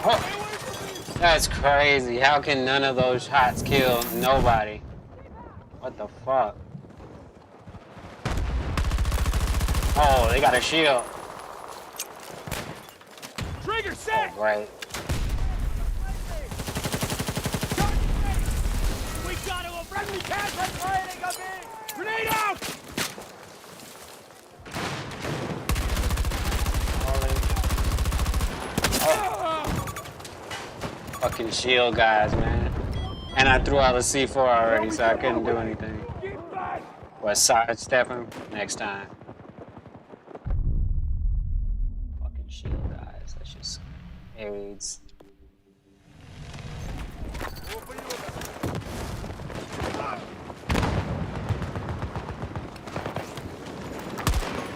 Speaker 1: Oh, that's crazy. How can none of those shots kill nobody? What the fuck? Oh, they got a shield.
Speaker 9: Trigger set.
Speaker 1: Oh, great.
Speaker 9: We got to a friendly counter firing of it. Grenade out.
Speaker 1: Fucking shield guys, man. And I threw out the C4 already, so I couldn't do anything. But sidestep him next time. Fucking shield guys, that's just AIDS.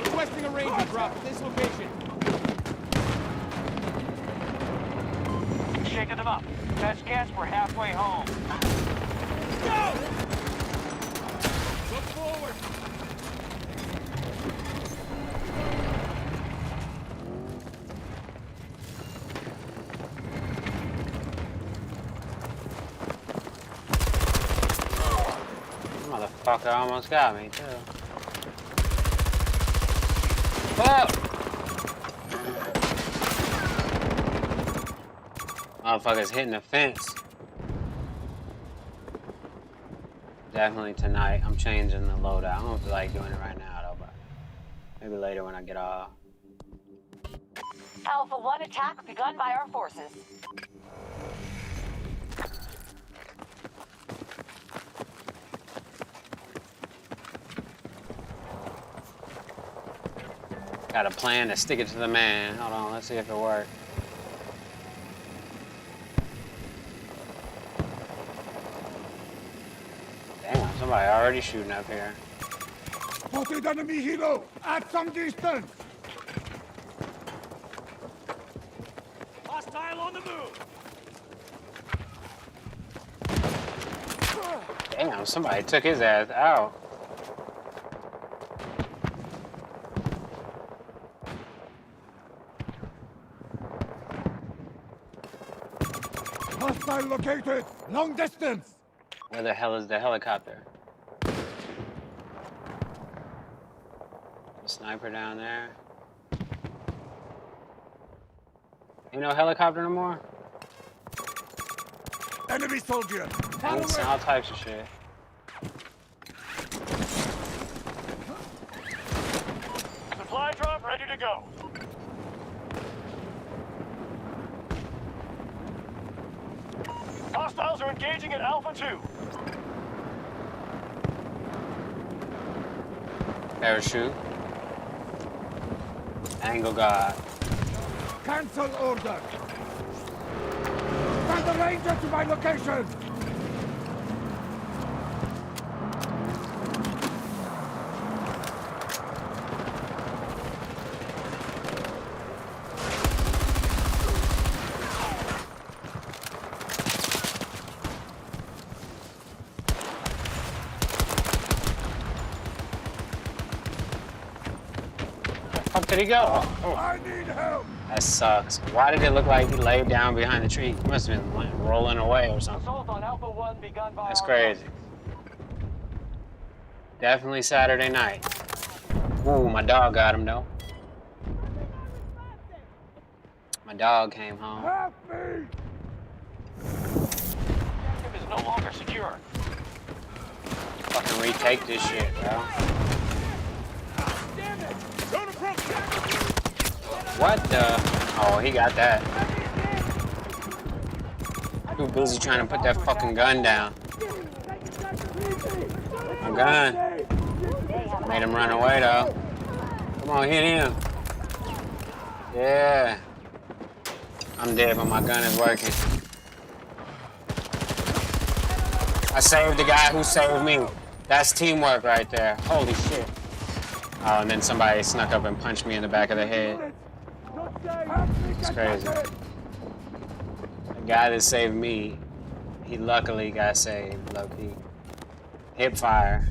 Speaker 9: Requesting a ranger drop at this location.
Speaker 10: Shaking them up. Touch gas, we're halfway home.
Speaker 9: Go! Look forward.
Speaker 1: Motherfucker almost got me, too. Fuck! Motherfucker's hitting the fence. Definitely tonight. I'm changing the loadout. I don't feel like doing it right now, though, but maybe later when I get off.
Speaker 12: Alpha 1 attack begun by our forces.
Speaker 1: Got a plan to stick it to the man. Hold on, let's see if it works. Damn, somebody already shooting up here.
Speaker 9: Spotted enemy helo at some distance. Hostile on the move.
Speaker 1: Damn, somebody took his ass out.
Speaker 9: Hostile located. Long distance.
Speaker 1: Where the hell is the helicopter? The sniper down there. Ain't no helicopter no more?
Speaker 9: Enemy soldier. Far
Speaker 1: And
Speaker 9: away.
Speaker 1: all types of shit.
Speaker 10: ready to go. Hostiles are engaging at Alpha 2.
Speaker 1: Parachute. Angle guard.
Speaker 9: Cancel order. Send the ranger to my location.
Speaker 1: Where did he go? Oh.
Speaker 9: I need help.
Speaker 1: That sucks. Why did it look like he laid down behind the tree? He must have been like rolling away or something.
Speaker 10: Assault on Alpha 1 begun by
Speaker 1: That's
Speaker 10: our
Speaker 1: crazy. Definitely Saturday night. Ooh, my dog got him though. My dog came home.
Speaker 9: Help me.
Speaker 10: objective is no longer secure.
Speaker 1: Fucking retake this shit, bro. What the? Oh, he got that. Too busy trying to put that fucking gun down. My gun. Made him run away though. Come on, hit him. Yeah. I'm dead, but my gun is working. I saved the guy who saved me. That's teamwork right there. Holy shit. Oh, and then somebody snuck up and punched me in the back of the head. It's crazy. The guy that saved me, he luckily got saved, low-key. Hip fire.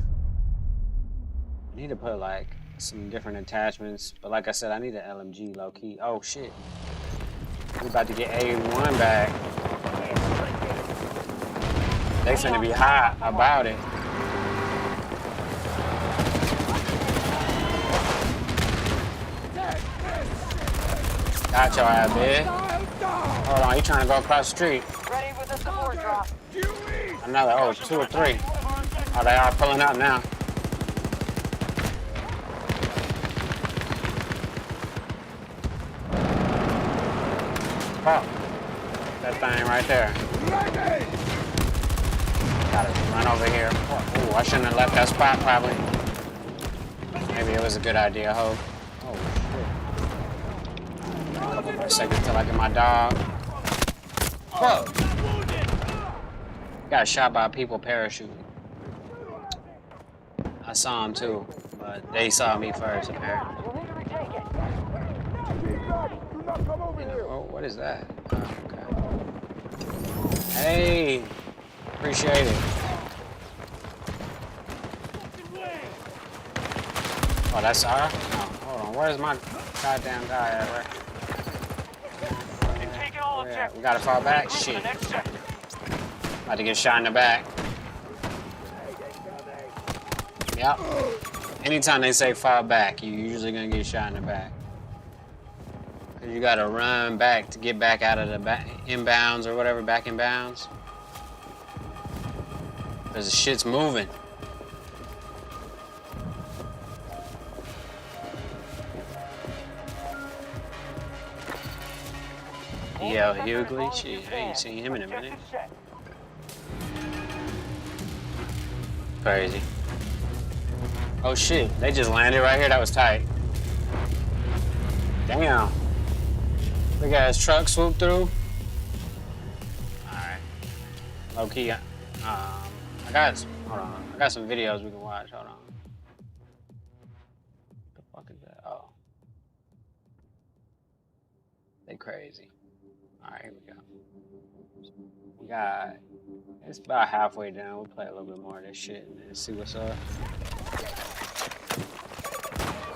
Speaker 1: I need to put like some different attachments, but like I said, I need an LMG, low-key. Oh shit. We about to get A1 back. They finna be hot about it. Got your ass, bitch. Hold on, he trying to go across the street.
Speaker 12: Ready with the support drop.
Speaker 1: Another, oh, 2 or 3. Oh, they are pulling up now. Oh, that thing right there. Gotta run over here. Oh, I shouldn't have left that spot, probably. Maybe it was a good idea, ho. Oh, shit. For a second till I get my dog. Whoa! Got shot by people parachuting. I saw him too, but they saw me first, apparently. Oh, what is that? Oh, okay. Hey! Appreciate it. Oh, that's our? Oh, hold on. Where's my goddamn guy at? Right? Yeah, we gotta fall back. Shit. About to get shot in the back. Yep. Anytime they say fall back, you're usually gonna get shot in the back. Cause you gotta run back to get back out of the back inbounds or whatever, back inbounds. Cause the shit's moving. Yeah, Hughley, shit, I ain't seen him in a minute. Crazy. Oh shit, they just landed right here, that was tight. Damn. Big ass truck swooped through. Alright. Low key, hold on. I got some videos we can watch, hold on. What the fuck is that? Oh. They crazy. Alright, here we go. We got, it's about halfway down. We'll play a little bit more of this shit and then see what's up.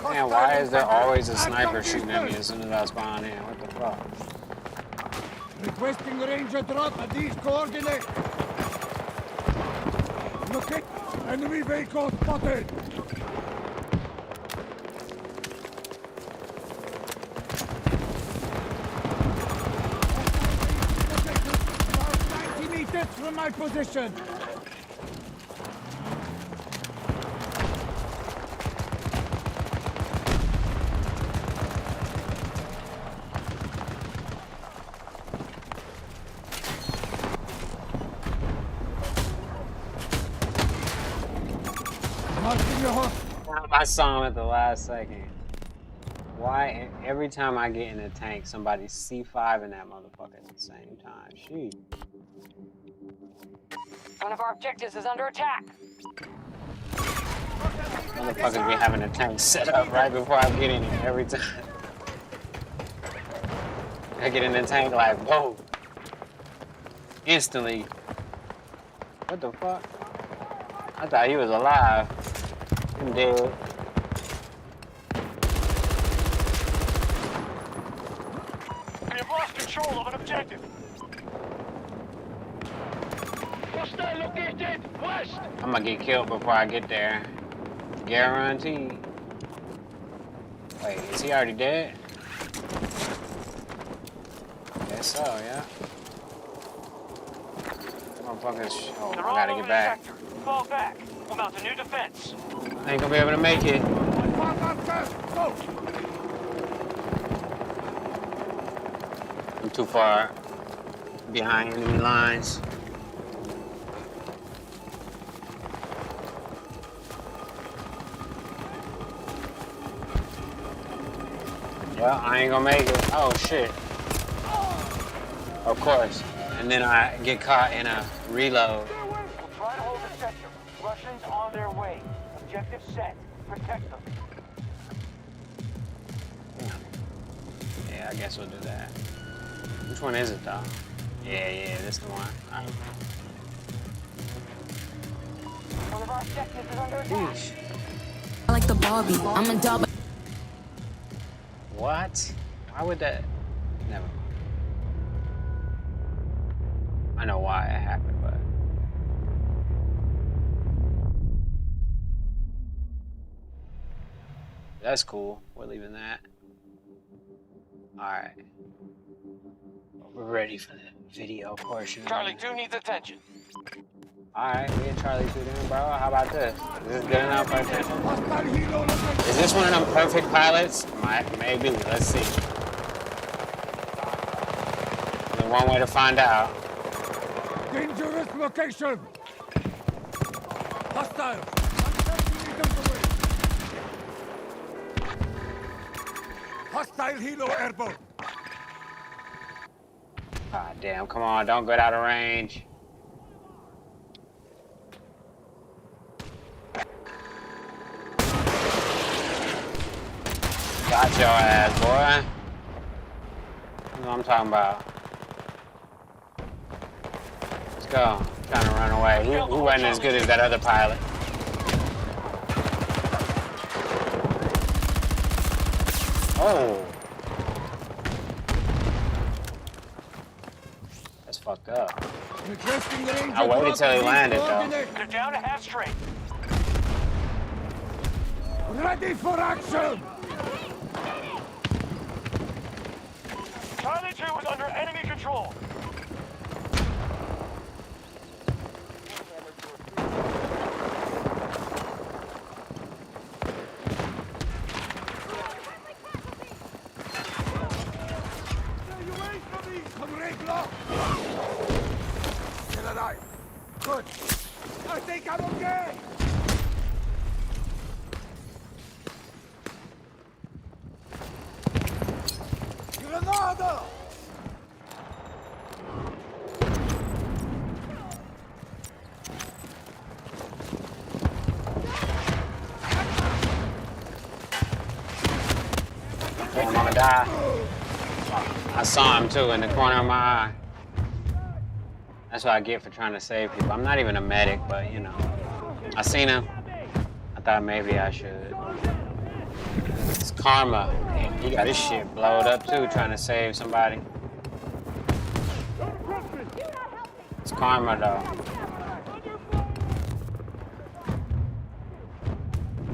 Speaker 1: Man, why is there always a sniper shooting at me as soon as I spawn in? What the fuck?
Speaker 9: Requesting ranger drop at these coordinates. Look, enemy vehicle spotted. About 90 meters from my position.
Speaker 1: I saw him at the last second. Why every time I get in a tank, somebody's C5 in that motherfucker at the same time? Sheesh.
Speaker 12: One of our objectives is under attack.
Speaker 1: Motherfuckers be having a tank set up right before I get in it every time. I get in the tank like, whoa. Instantly. What the fuck? I thought he was alive. I'm dead.
Speaker 10: We have lost control of an objective. Hostile located west.
Speaker 1: I'm gonna get killed before I get there. Guaranteed. Wait, is he already dead? Guess so, yeah. Motherfuckers. Oh, I gotta get back.
Speaker 10: Fall back. We'll mount a new defense.
Speaker 1: I ain't gonna be able to make it. I'm too far behind enemy lines. Yeah, I ain't gonna make it. Oh shit. Of course. And then I get caught in a reload.
Speaker 10: We'll try to hold the sector. Russians on their way. Objective set. Protect them.
Speaker 1: Yeah, I guess we'll do that. Which one is it though? Yeah, this is the one. All right.
Speaker 12: One of our objectives is under attack.
Speaker 1: Sheesh.
Speaker 13: I like the Barbie. I'm a double.
Speaker 1: What? Why would that? Never mind. I know why it happened, but. That's cool. We're leaving that. Alright. We're ready for the video portion.
Speaker 10: Charlie 2 needs attention.
Speaker 1: Alright, we get Charlie 2 then, bro. How about this? Is this good enough right there? Is this one of them perfect pilots? Maybe. Let's see. There's one way to find out.
Speaker 9: Dangerous location. Hostile. Hostile helo airborne.
Speaker 1: Ah, damn. Come on. Don't get out of range. Got your ass, boy. You know what I'm talking about. Let's go. Trying to run away. He wasn't as good as that other pilot. Oh. That's fucked up. I waited till he landed, though.
Speaker 10: They're down to half strength.
Speaker 9: Ready for action!
Speaker 10: Charlie 2 is under enemy control.
Speaker 9: Still alive. Good. I think I'm okay. Granada!
Speaker 1: I'm gonna die. I saw him too in the corner of my eye. That's what I get for trying to save people. I'm not even a medic, but you know. I seen him. I thought maybe I should. It's karma. He got his shit blowed up too, trying to save somebody. It's karma though.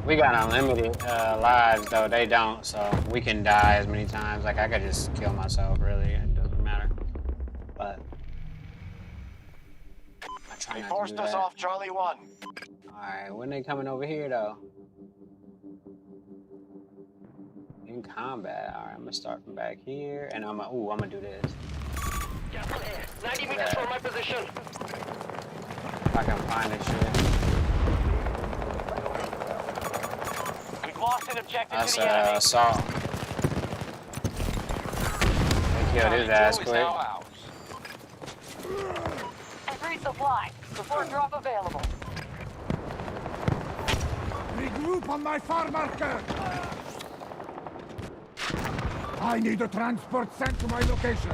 Speaker 1: We got unlimited lives though, they don't, so we can die as many times. Like I could just kill myself, really, it doesn't matter. But I try
Speaker 10: They
Speaker 1: not to
Speaker 10: forced
Speaker 1: do
Speaker 10: us
Speaker 1: that.
Speaker 10: off Charlie 1.
Speaker 1: Alright, when they coming over here though? In combat. Alright, I'm gonna start from back here and I'm gonna do this.
Speaker 10: 90 meters from my position.
Speaker 1: If I can find this shit.
Speaker 10: lost an objective
Speaker 1: That's
Speaker 10: to the enemy.
Speaker 1: assault. They killed his ass
Speaker 10: Charlie 2 is
Speaker 1: quick.
Speaker 10: now ours.
Speaker 12: Increase supply. Support drop available.
Speaker 9: Regroup on my far marker. I need a transport sent to my location.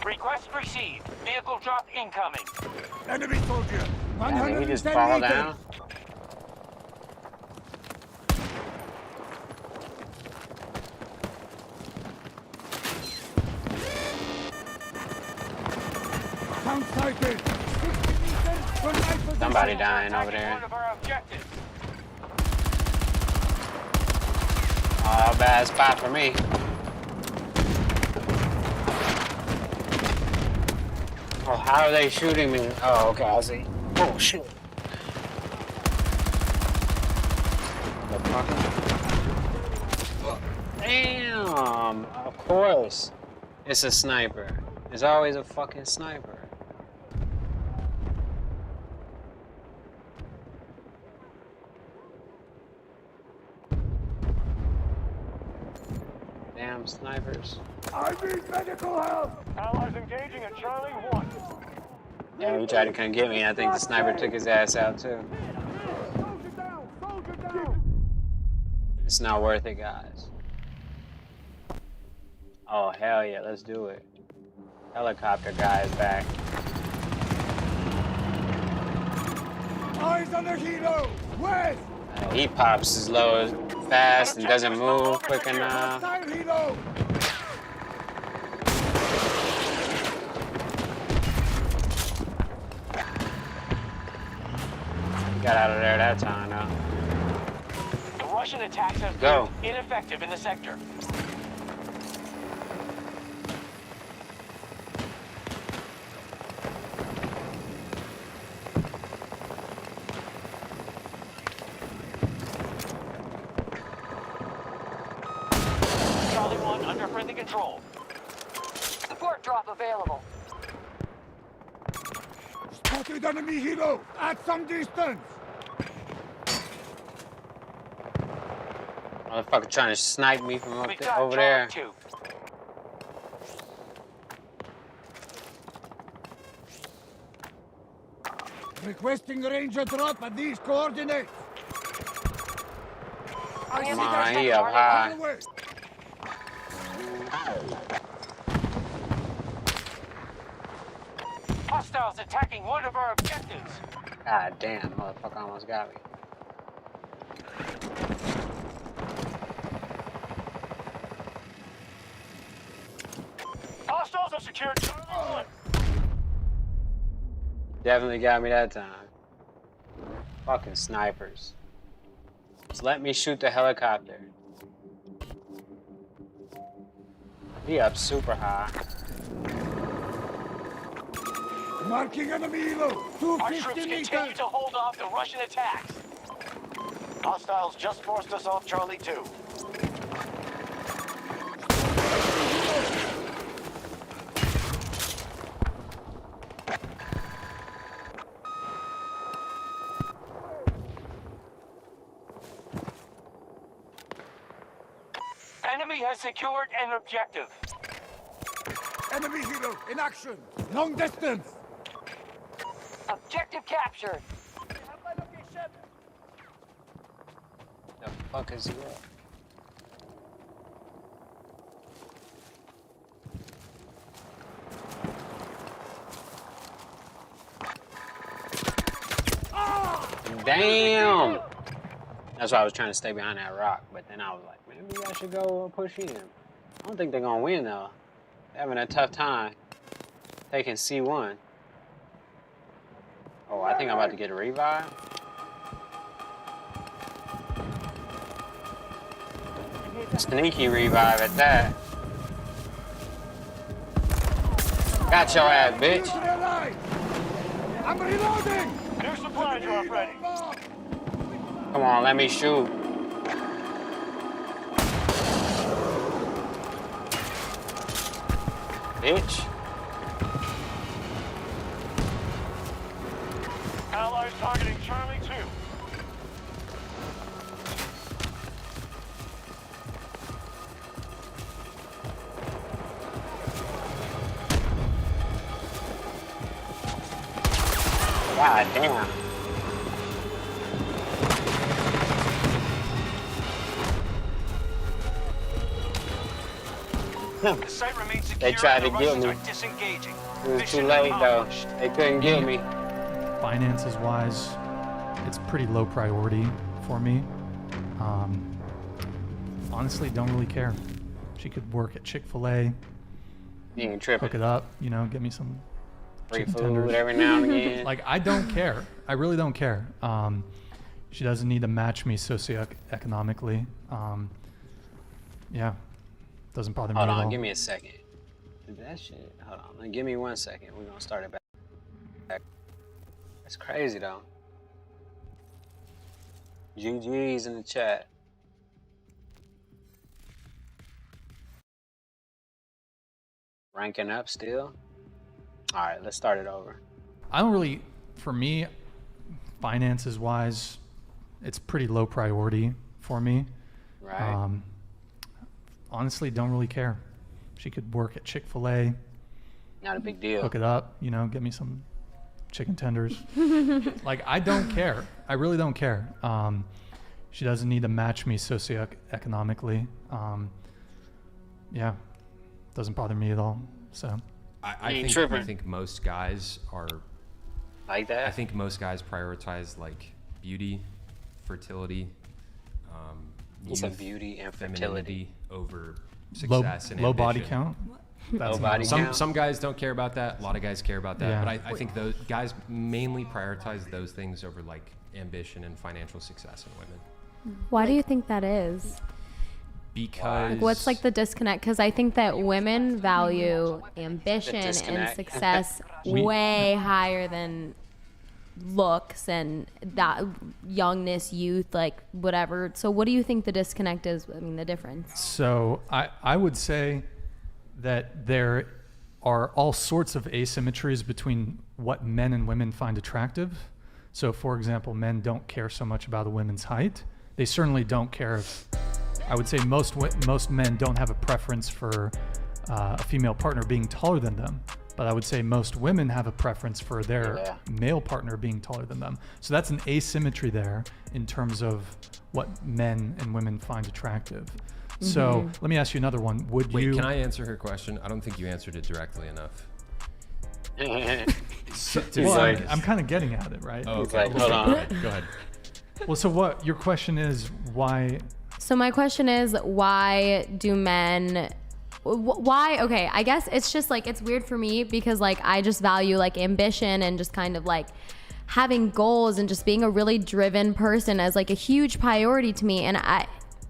Speaker 10: Request received. Vehicle drop incoming.
Speaker 9: Enemy soldier.
Speaker 1: Damn, did he just
Speaker 9: 110
Speaker 1: fall
Speaker 9: meters.
Speaker 1: down?
Speaker 9: Count sighted. 60 meters from my position.
Speaker 1: Somebody dying over
Speaker 10: Attacking
Speaker 1: there.
Speaker 10: one of our objectives.
Speaker 1: Oh, bad spot for me. Oh, how are they shooting me? Oh, okay, I see. Oh, shit. Damn, of course. It's a sniper. It's always a fucking sniper. Damn snipers.
Speaker 9: I need medical help.
Speaker 10: Allies engaging at Charlie 1.
Speaker 1: Yeah, he tried to come get me. I think the sniper took his ass out too.
Speaker 9: Soldier down. Soldier down.
Speaker 1: It's not worth it, guys. Oh, hell yeah, let's do it. Helicopter guy is back.
Speaker 9: Eyes on the helo. West.
Speaker 1: He pops as low as fast and doesn't move quick enough.
Speaker 9: Hostile helo.
Speaker 1: He got out of there that time, though.
Speaker 10: The Russian attacks have
Speaker 1: Go.
Speaker 10: proved ineffective in the sector. Charlie 1 under friendly control.
Speaker 12: Support drop available.
Speaker 9: Spotted enemy helo at some distance.
Speaker 1: Motherfucker trying to snipe me from
Speaker 10: We got
Speaker 1: over there.
Speaker 10: Charlie 2.
Speaker 9: Requesting ranger drop at these coordinates. I
Speaker 1: Come
Speaker 9: see
Speaker 1: on,
Speaker 9: that
Speaker 1: he up
Speaker 9: on
Speaker 1: high.
Speaker 9: the way.
Speaker 10: Hostiles attacking one of our objectives.
Speaker 1: God damn, motherfucker almost got me.
Speaker 10: Hostiles have secured Charlie 1.
Speaker 1: Definitely got me that time. Fucking snipers. Just let me shoot the helicopter. He up super high.
Speaker 9: Marking enemy helo.
Speaker 10: Our troops
Speaker 9: 250
Speaker 10: continue
Speaker 9: meters.
Speaker 10: to hold off the Russian attacks. Hostiles just forced us off Charlie 2. Enemy has secured an objective.
Speaker 9: Enemy helo in action. Long distance.
Speaker 12: Objective captured.
Speaker 1: The fuck is he at? Damn! That's why I was trying to stay behind that rock, but then I was like, man, maybe I should go push in. I don't think they're gonna win though. They're having a tough time taking C1. Oh, I think I'm about to get a revive. Sneaky revive at that. Got your ass, bitch.
Speaker 9: I'm reloading.
Speaker 10: New supply drop ready.
Speaker 1: Come on, let me shoot. Bitch.
Speaker 10: Allies targeting Charlie 2.
Speaker 1: God damn.
Speaker 10: The site remains secure.
Speaker 1: They tried
Speaker 10: and
Speaker 1: to
Speaker 10: the
Speaker 1: kill
Speaker 10: Russians
Speaker 1: me.
Speaker 10: are disengaging.
Speaker 1: It was too
Speaker 10: Mission
Speaker 1: late though.
Speaker 10: accomplished.
Speaker 1: They couldn't get me.
Speaker 8: Finances wise, it's pretty low priority for me. Honestly, don't really care. She could work at Chick-fil-A,
Speaker 1: You ain't tripping.
Speaker 8: hook it up, you know, get me some
Speaker 1: Free
Speaker 8: chicken
Speaker 1: food
Speaker 8: tenders.
Speaker 1: every now and again.
Speaker 8: Like, I don't care. I really don't care. She doesn't need to match me socioeconomically. Yeah, doesn't bother me
Speaker 1: Hold
Speaker 8: at
Speaker 1: on,
Speaker 8: all.
Speaker 1: give me a second. That shit. Hold on, give me 1 second. We're gonna start it back. That's crazy though. GG's in the chat. Ranking up still. All right, let's start it over.
Speaker 8: I don't really, for me, finances wise, it's pretty low priority for me.
Speaker 1: Right.
Speaker 8: Honestly, don't really care. She could work at Chick-fil-A,
Speaker 1: Not a big deal.
Speaker 8: hook it up, you know, get me some chicken tenders. Like, I don't care. I really don't care. She doesn't need to match me socioeconomically. Yeah, doesn't bother me at all. So
Speaker 6: I think most guys are
Speaker 1: like that.
Speaker 6: I think most guys prioritize like beauty, fertility,
Speaker 1: What's a
Speaker 6: youth,
Speaker 1: beauty and
Speaker 6: femininity over
Speaker 8: low,
Speaker 6: success and
Speaker 8: low body
Speaker 6: ambition.
Speaker 8: count.
Speaker 1: Low body count.
Speaker 6: Some guys don't care about that. A lot of guys care about that.
Speaker 8: Yeah.
Speaker 6: But I think those guys mainly prioritize those things over like ambition and financial success in women.
Speaker 14: Why do you think that is?
Speaker 6: Because
Speaker 14: Like, what's like the disconnect? Because I think that women value ambition and
Speaker 1: disconnect.
Speaker 14: success
Speaker 8: We-
Speaker 14: way higher than looks and that youngness, youth, like whatever. So what do you think the disconnect is? I mean, the difference.
Speaker 8: So I would say that there are all sorts of asymmetries between what men and women find attractive. So for example, men don't care so much about a woman's height. They certainly don't care if, I would say most men don't have a preference for a female partner being taller than them. But I would say most women have a preference for their male partner being taller than them. So that's an asymmetry there in terms of what men and women find attractive. So let me ask you another one. Would
Speaker 6: Wait,
Speaker 8: you?
Speaker 6: can I answer her question? I don't think you answered it directly enough.
Speaker 8: Well, I'm kind of getting at it, right?
Speaker 6: Oh,
Speaker 1: He's
Speaker 6: okay.
Speaker 1: like, hold on.
Speaker 6: Go ahead.
Speaker 8: Well, so what? Your question is why?
Speaker 14: So my question is, why do men? Why? Okay, I guess it's just like it's weird for me because like I just value like ambition and just kind of like having goals and just being a really driven person as like a huge priority to me.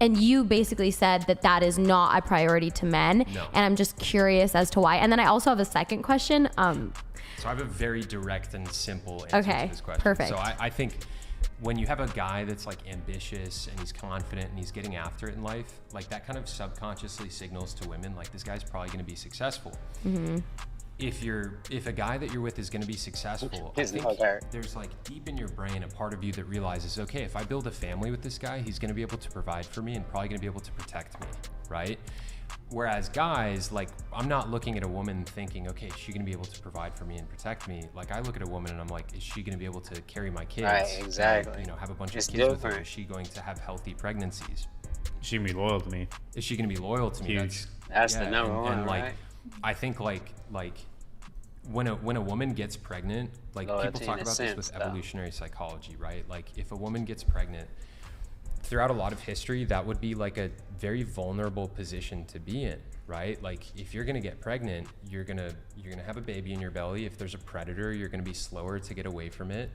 Speaker 14: And you basically said that that is not a priority to men.
Speaker 6: No.
Speaker 14: And I'm just curious as to why. And then I also have a second question.
Speaker 6: So I have a very direct and simple answer
Speaker 14: Okay,
Speaker 6: to this question.
Speaker 14: perfect.
Speaker 6: So I think when you have a guy that's like ambitious and he's confident and he's getting after it in life, like that kind of subconsciously signals to women like this guy's probably going to be successful.
Speaker 14: Mm-hmm.
Speaker 6: If a guy that you're with is going to be successful, I
Speaker 1: His
Speaker 6: think
Speaker 1: nose hurt.
Speaker 6: there's like deep in your brain a part of you that realizes, okay, if I build a family with this guy, he's going to be able to provide for me and probably going to be able to protect me, right? Whereas guys, like, I'm not looking at a woman thinking, okay, is she going to be able to provide for me and protect me? Like, I look at a woman and I'm like, is she going to be able to carry my kids?
Speaker 1: Right, exactly.
Speaker 6: And, you know, have a bunch
Speaker 1: It's
Speaker 6: of kids with her?
Speaker 1: different.
Speaker 6: Is she going to have healthy pregnancies?
Speaker 15: Is she gonna be loyal to me?
Speaker 6: Is she going to be loyal to me?
Speaker 15: Huge.
Speaker 1: That's the number
Speaker 6: and,
Speaker 1: one,
Speaker 6: and like,
Speaker 1: right?
Speaker 6: I think like when a woman gets pregnant, like
Speaker 1: Loyalty
Speaker 6: people talk
Speaker 1: in a
Speaker 6: about this with
Speaker 1: sense, though.
Speaker 6: evolutionary psychology, right? Like if a woman gets pregnant, throughout a lot of history, that would be like a very vulnerable position to be in, right? Like if you're gonna get pregnant, you're gonna have a baby in your belly. If there's a predator, you're gonna be slower to get away from it.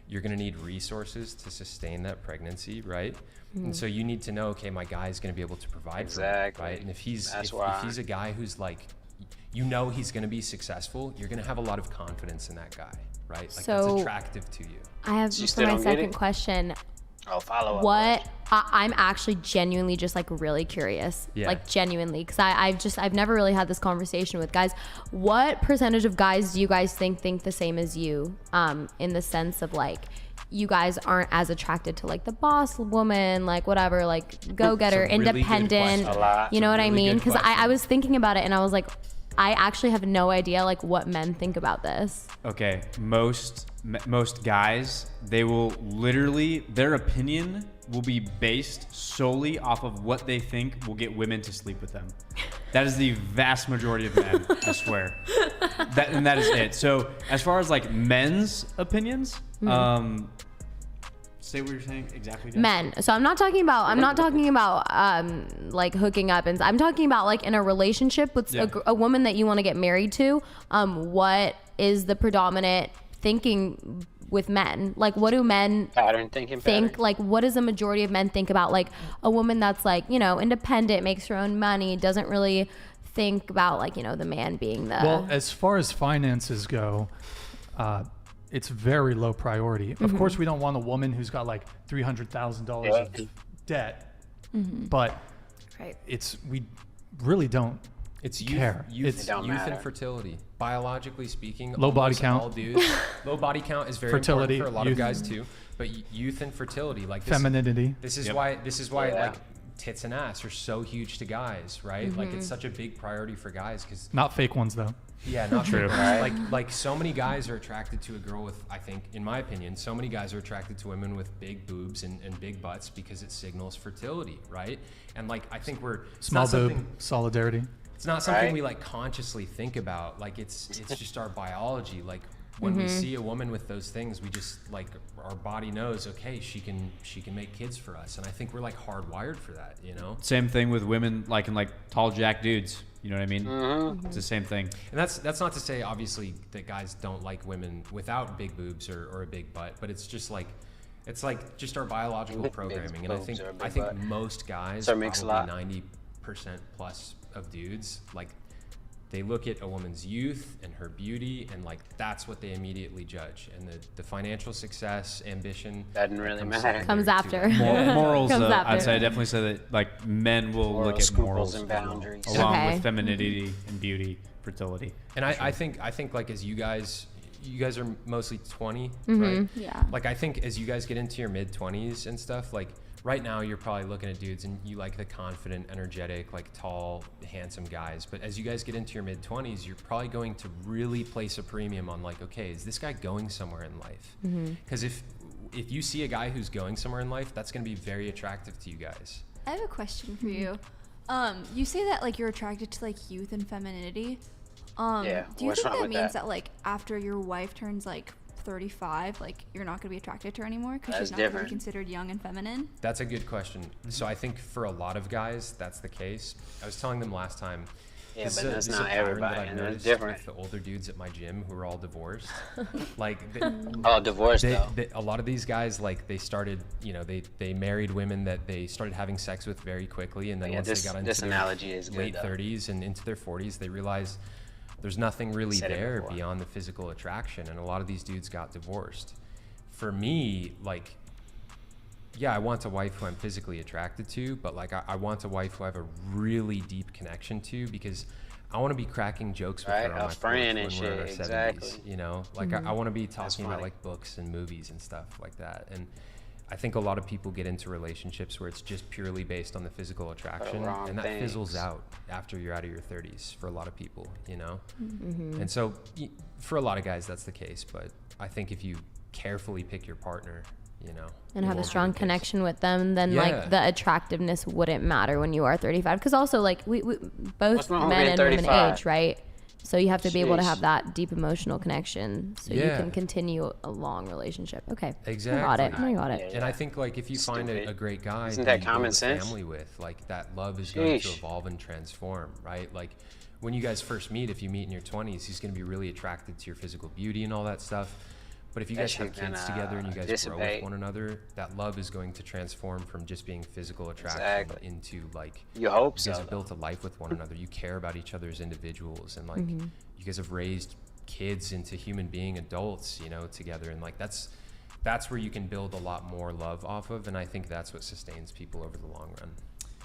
Speaker 6: You're gonna need resources to sustain that pregnancy, right? And so you need to know, okay, my guy's gonna be able to provide for me, right? And if he's if he's a guy who's like, you know, he's gonna be successful, you're gonna have a lot of confidence in that guy, right? Like
Speaker 14: So-
Speaker 6: that's attractive to you.
Speaker 14: I have for my second question.
Speaker 1: Oh, follow up.
Speaker 14: What I'm actually genuinely just like really curious,
Speaker 6: Yeah.
Speaker 14: like genuinely, because I've never really had this conversation with guys. What percentage of guys do you guys think the same as you, in the sense of like you guys aren't as attracted to like the boss woman, like whatever, like go getter,
Speaker 6: It's a really good
Speaker 14: independent.
Speaker 6: question.
Speaker 1: A lot.
Speaker 14: You know what I
Speaker 6: really
Speaker 14: mean?
Speaker 6: good
Speaker 14: Because I
Speaker 6: question.
Speaker 14: was thinking about it and I was like, I actually have no idea like what men think about this.
Speaker 15: Okay, most guys, they will literally, their opinion will be based solely off of what they think will get women to sleep with them. That is the vast majority of men, I swear. That is it. So as far as like men's opinions, say what you're saying exactly. Guys.
Speaker 14: Men. So I'm not talking about like hooking up, and I'm talking about like in a relationship with a woman that you want to get married to. What is the predominant thinking with men? Like, what do men think? Like, what does the majority of men think about like a woman that's like, you know, independent, makes her own money, doesn't really think about like, you know, the man being the.
Speaker 8: Well, as far as finances go, it's very low priority. Of course, we don't want a woman who's got like $300,000 of debt, but we really don't.
Speaker 6: It's
Speaker 8: care.
Speaker 6: Youth and fertility. Biologically speaking,
Speaker 8: low body count.
Speaker 6: All dudes, low body count is very
Speaker 8: fertility,
Speaker 6: important for a lot of guys too. But youth and fertility, like this,
Speaker 8: femininity.
Speaker 6: This is why like tits and ass are so huge to guys, right? Like it's such a big priority for guys because
Speaker 8: not fake ones though.
Speaker 6: Yeah, not true. Like so many guys are attracted to a girl with, I think, in my opinion, so many guys are attracted to women with big boobs and big butts because it signals fertility, right? And like I think we're
Speaker 8: small boob solidarity.
Speaker 6: It's not something we like consciously think about. Like it's just our biology. Like when we see a woman with those things, we just like our body knows, okay, she can make kids for us. And I think we're like hardwired for that, you know?
Speaker 15: Same thing with women liking like tall jack dudes. You know what I mean? It's the same thing.
Speaker 6: And that's not to say obviously that guys don't like women without big boobs or a big butt, but it's just like it's like just our biological programming. And I think most guys, probably 90% plus of dudes, like they look at a woman's youth and her beauty and like that's what they immediately judge, and the financial success, ambition
Speaker 1: doesn't really matter.
Speaker 14: Comes after.
Speaker 15: Morals, I'd say I definitely say that like men will look at morals
Speaker 1: and boundaries
Speaker 15: along with femininity and beauty, fertility.
Speaker 6: And I think like as you guys are mostly 20, right?
Speaker 14: Yeah.
Speaker 6: Like I think as you guys get into your mid 20s and stuff, like right now you're probably looking at dudes and you like the confident, energetic, like tall, handsome guys. But as you guys get into your mid 20s, you're probably going to really place a premium on like, okay, is this guy going somewhere in life? Because if you see a guy who's going somewhere in life, that's going to be very attractive to you guys.
Speaker 16: I have a question for you. You say that like you're attracted to like youth and femininity. Do you think that means that like after your wife turns like 35, like you're not going to be attracted to her anymore because she's not going to be considered young and feminine?
Speaker 6: That's a good question. So I think for a lot of guys that's the case. I was telling them last time.
Speaker 1: Yeah, but that's not everybody, and it's different.
Speaker 6: The older dudes at my gym who are all divorced, like
Speaker 1: divorced though.
Speaker 6: A lot of these guys, like they started, you know, they married women that they started having sex with very quickly, and then once they got into their late 30s and into their 40s, they realized there's nothing really there beyond the physical attraction, and a lot of these dudes got divorced. For me, like, yeah, I want a wife who I'm physically attracted to, but like I want a wife who I have a really deep connection to, because I want to be cracking jokes with her on my friend and shit. We're in our 70s, you know, like I want to be talking about like books and movies and stuff like that. And I think a lot of people get into relationships where it's just purely based on the physical attraction, and that fizzles out after you're out of your 30s for a lot of people, you know? And so for a lot of guys, that's the case. But I think if you carefully pick your partner, you know,
Speaker 14: and have a strong connection with them, then like the attractiveness wouldn't matter when you are 35. Because also like we both men and women age, right? So you have to be able to have that deep emotional connection so you can continue a long relationship. Okay.
Speaker 6: Exactly.
Speaker 14: I got it.
Speaker 6: And I think like if you find a great guy
Speaker 1: Isn't that common sense?
Speaker 6: family with, like that love is going to evolve and transform, right? Like when you guys first meet, if you meet in your 20s, he's going to be really attracted to your physical beauty and all that stuff. But if you guys have kids together and you guys grow with one another, that love is going to transform from just being physical attraction into like
Speaker 1: you hope
Speaker 6: guys have built a life with one another. You care about each other as individuals, and like you guys have raised kids into human being adults, you know, together, and like that's where you can build a lot more love off of, and I think that's what sustains people over the long run.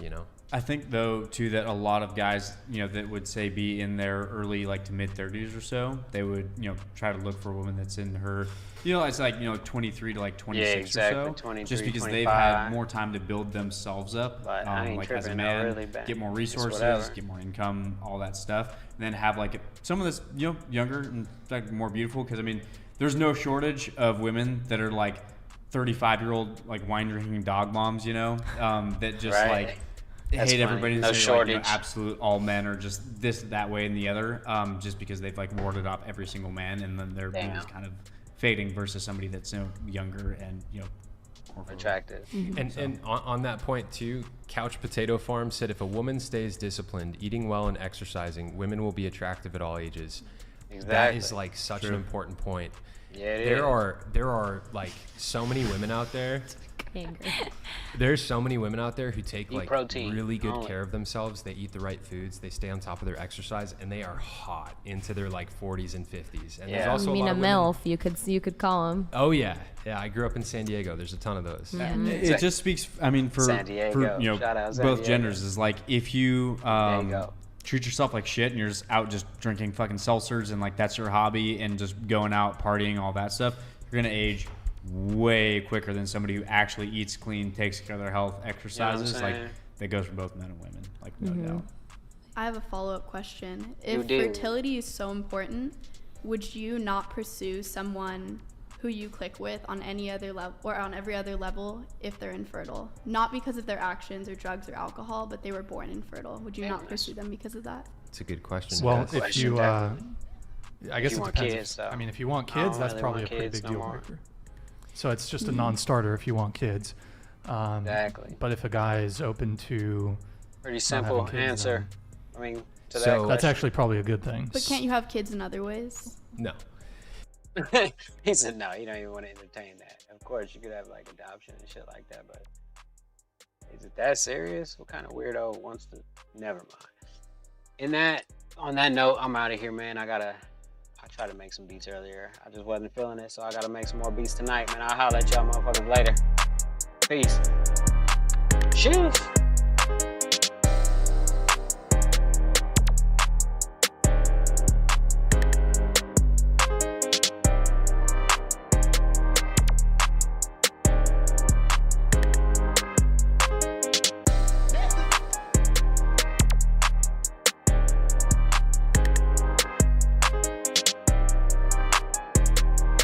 Speaker 6: you know?
Speaker 15: I think though too that a lot of guys, that would say be in their early like to mid 30s or so, they would, try to look for a woman that's in her, it's like, 23 to like 26 or so,
Speaker 1: 23,
Speaker 15: just because
Speaker 1: 25.
Speaker 15: they've had more time to build themselves up,
Speaker 1: But I ain't
Speaker 15: like as a
Speaker 1: tripping,
Speaker 15: man,
Speaker 1: really bad.
Speaker 15: get more
Speaker 1: It's
Speaker 15: resources,
Speaker 1: whatever.
Speaker 15: get more income, all that stuff, and then have like someone that's, younger and like more beautiful. Cause I mean, there's no shortage of women that are like 35-year-old, like wine drinking dog moms, that just
Speaker 1: Right.
Speaker 15: like,
Speaker 1: That's
Speaker 15: hate
Speaker 1: funny.
Speaker 15: everybody and
Speaker 1: No
Speaker 15: say
Speaker 1: shortage.
Speaker 15: like, absolute all men are just this, that way, and the other, just because they've like warded off every single man, and then their view is kind of fading versus somebody that's younger and more
Speaker 1: attractive.
Speaker 6: And on that point too, Couch Potato Farm said if a woman stays disciplined, eating well and exercising, women will be attractive at all ages. That
Speaker 1: Exactly.
Speaker 6: is like such
Speaker 15: True.
Speaker 6: an important point.
Speaker 1: Yeah, it
Speaker 6: there are like so many women out there. There's so many women out there who take
Speaker 1: Eat
Speaker 6: like
Speaker 1: protein
Speaker 6: really good
Speaker 1: only.
Speaker 6: care of themselves. They eat the right foods. They stay on top of their exercise, and they are hot into their like 40s and 50s. And there's also
Speaker 14: I mean,
Speaker 6: a lot
Speaker 14: a
Speaker 6: of women.
Speaker 14: MILF, you could call them.
Speaker 6: Oh yeah, I grew up in San Diego. There's a ton of those.
Speaker 15: It just speaks, I mean, for
Speaker 1: San Diego. Shout out San
Speaker 15: both
Speaker 1: Diego.
Speaker 15: genders is like if you
Speaker 1: go.
Speaker 15: treat yourself like shit and you're just out just drinking fucking seltzers and like that's your hobby and just going out partying, all that stuff, you're gonna age way quicker than somebody who actually eats clean, takes care of their health, exercises. Like
Speaker 1: saying?
Speaker 15: that goes for both men and women, like no doubt.
Speaker 17: I have a follow-up question.
Speaker 1: You
Speaker 17: If
Speaker 1: do.
Speaker 17: fertility is so important, would you not pursue someone who you click with on any other level or on every other level if they're infertile? Not because of their actions or drugs or alcohol, but they were born infertile. Would you not pursue them because of that?
Speaker 6: It's a good question.
Speaker 8: Well,
Speaker 6: Yes.
Speaker 8: if you, I guess
Speaker 1: you
Speaker 8: it
Speaker 1: want
Speaker 8: depends.
Speaker 1: kids, though.
Speaker 8: I mean, if you want
Speaker 1: I don't
Speaker 8: kids, that's
Speaker 1: really
Speaker 8: probably a
Speaker 1: want
Speaker 8: pretty
Speaker 1: kids
Speaker 8: big
Speaker 1: no
Speaker 8: deal
Speaker 1: more.
Speaker 8: breaker. So it's just a non-starter if you want kids.
Speaker 1: Exactly.
Speaker 8: But if a guy is open to
Speaker 1: Pretty
Speaker 8: not
Speaker 1: simple
Speaker 8: having kids,
Speaker 1: answer. I mean, to
Speaker 6: So-
Speaker 1: that
Speaker 8: that's
Speaker 1: question.
Speaker 8: actually probably a good thing.
Speaker 17: But can't you have kids in other ways?
Speaker 6: No.
Speaker 1: He said no, you don't even want to entertain that. Of course, you could have like adoption and shit like that, but is it that serious? What kind of weirdo wants to? Never mind. On that note, I'm out of here, man. I tried to make some beats earlier. I just wasn't feeling it, so I gotta make some more beats tonight, man. I'll holler at y'all motherfuckers later. Peace. Shoes.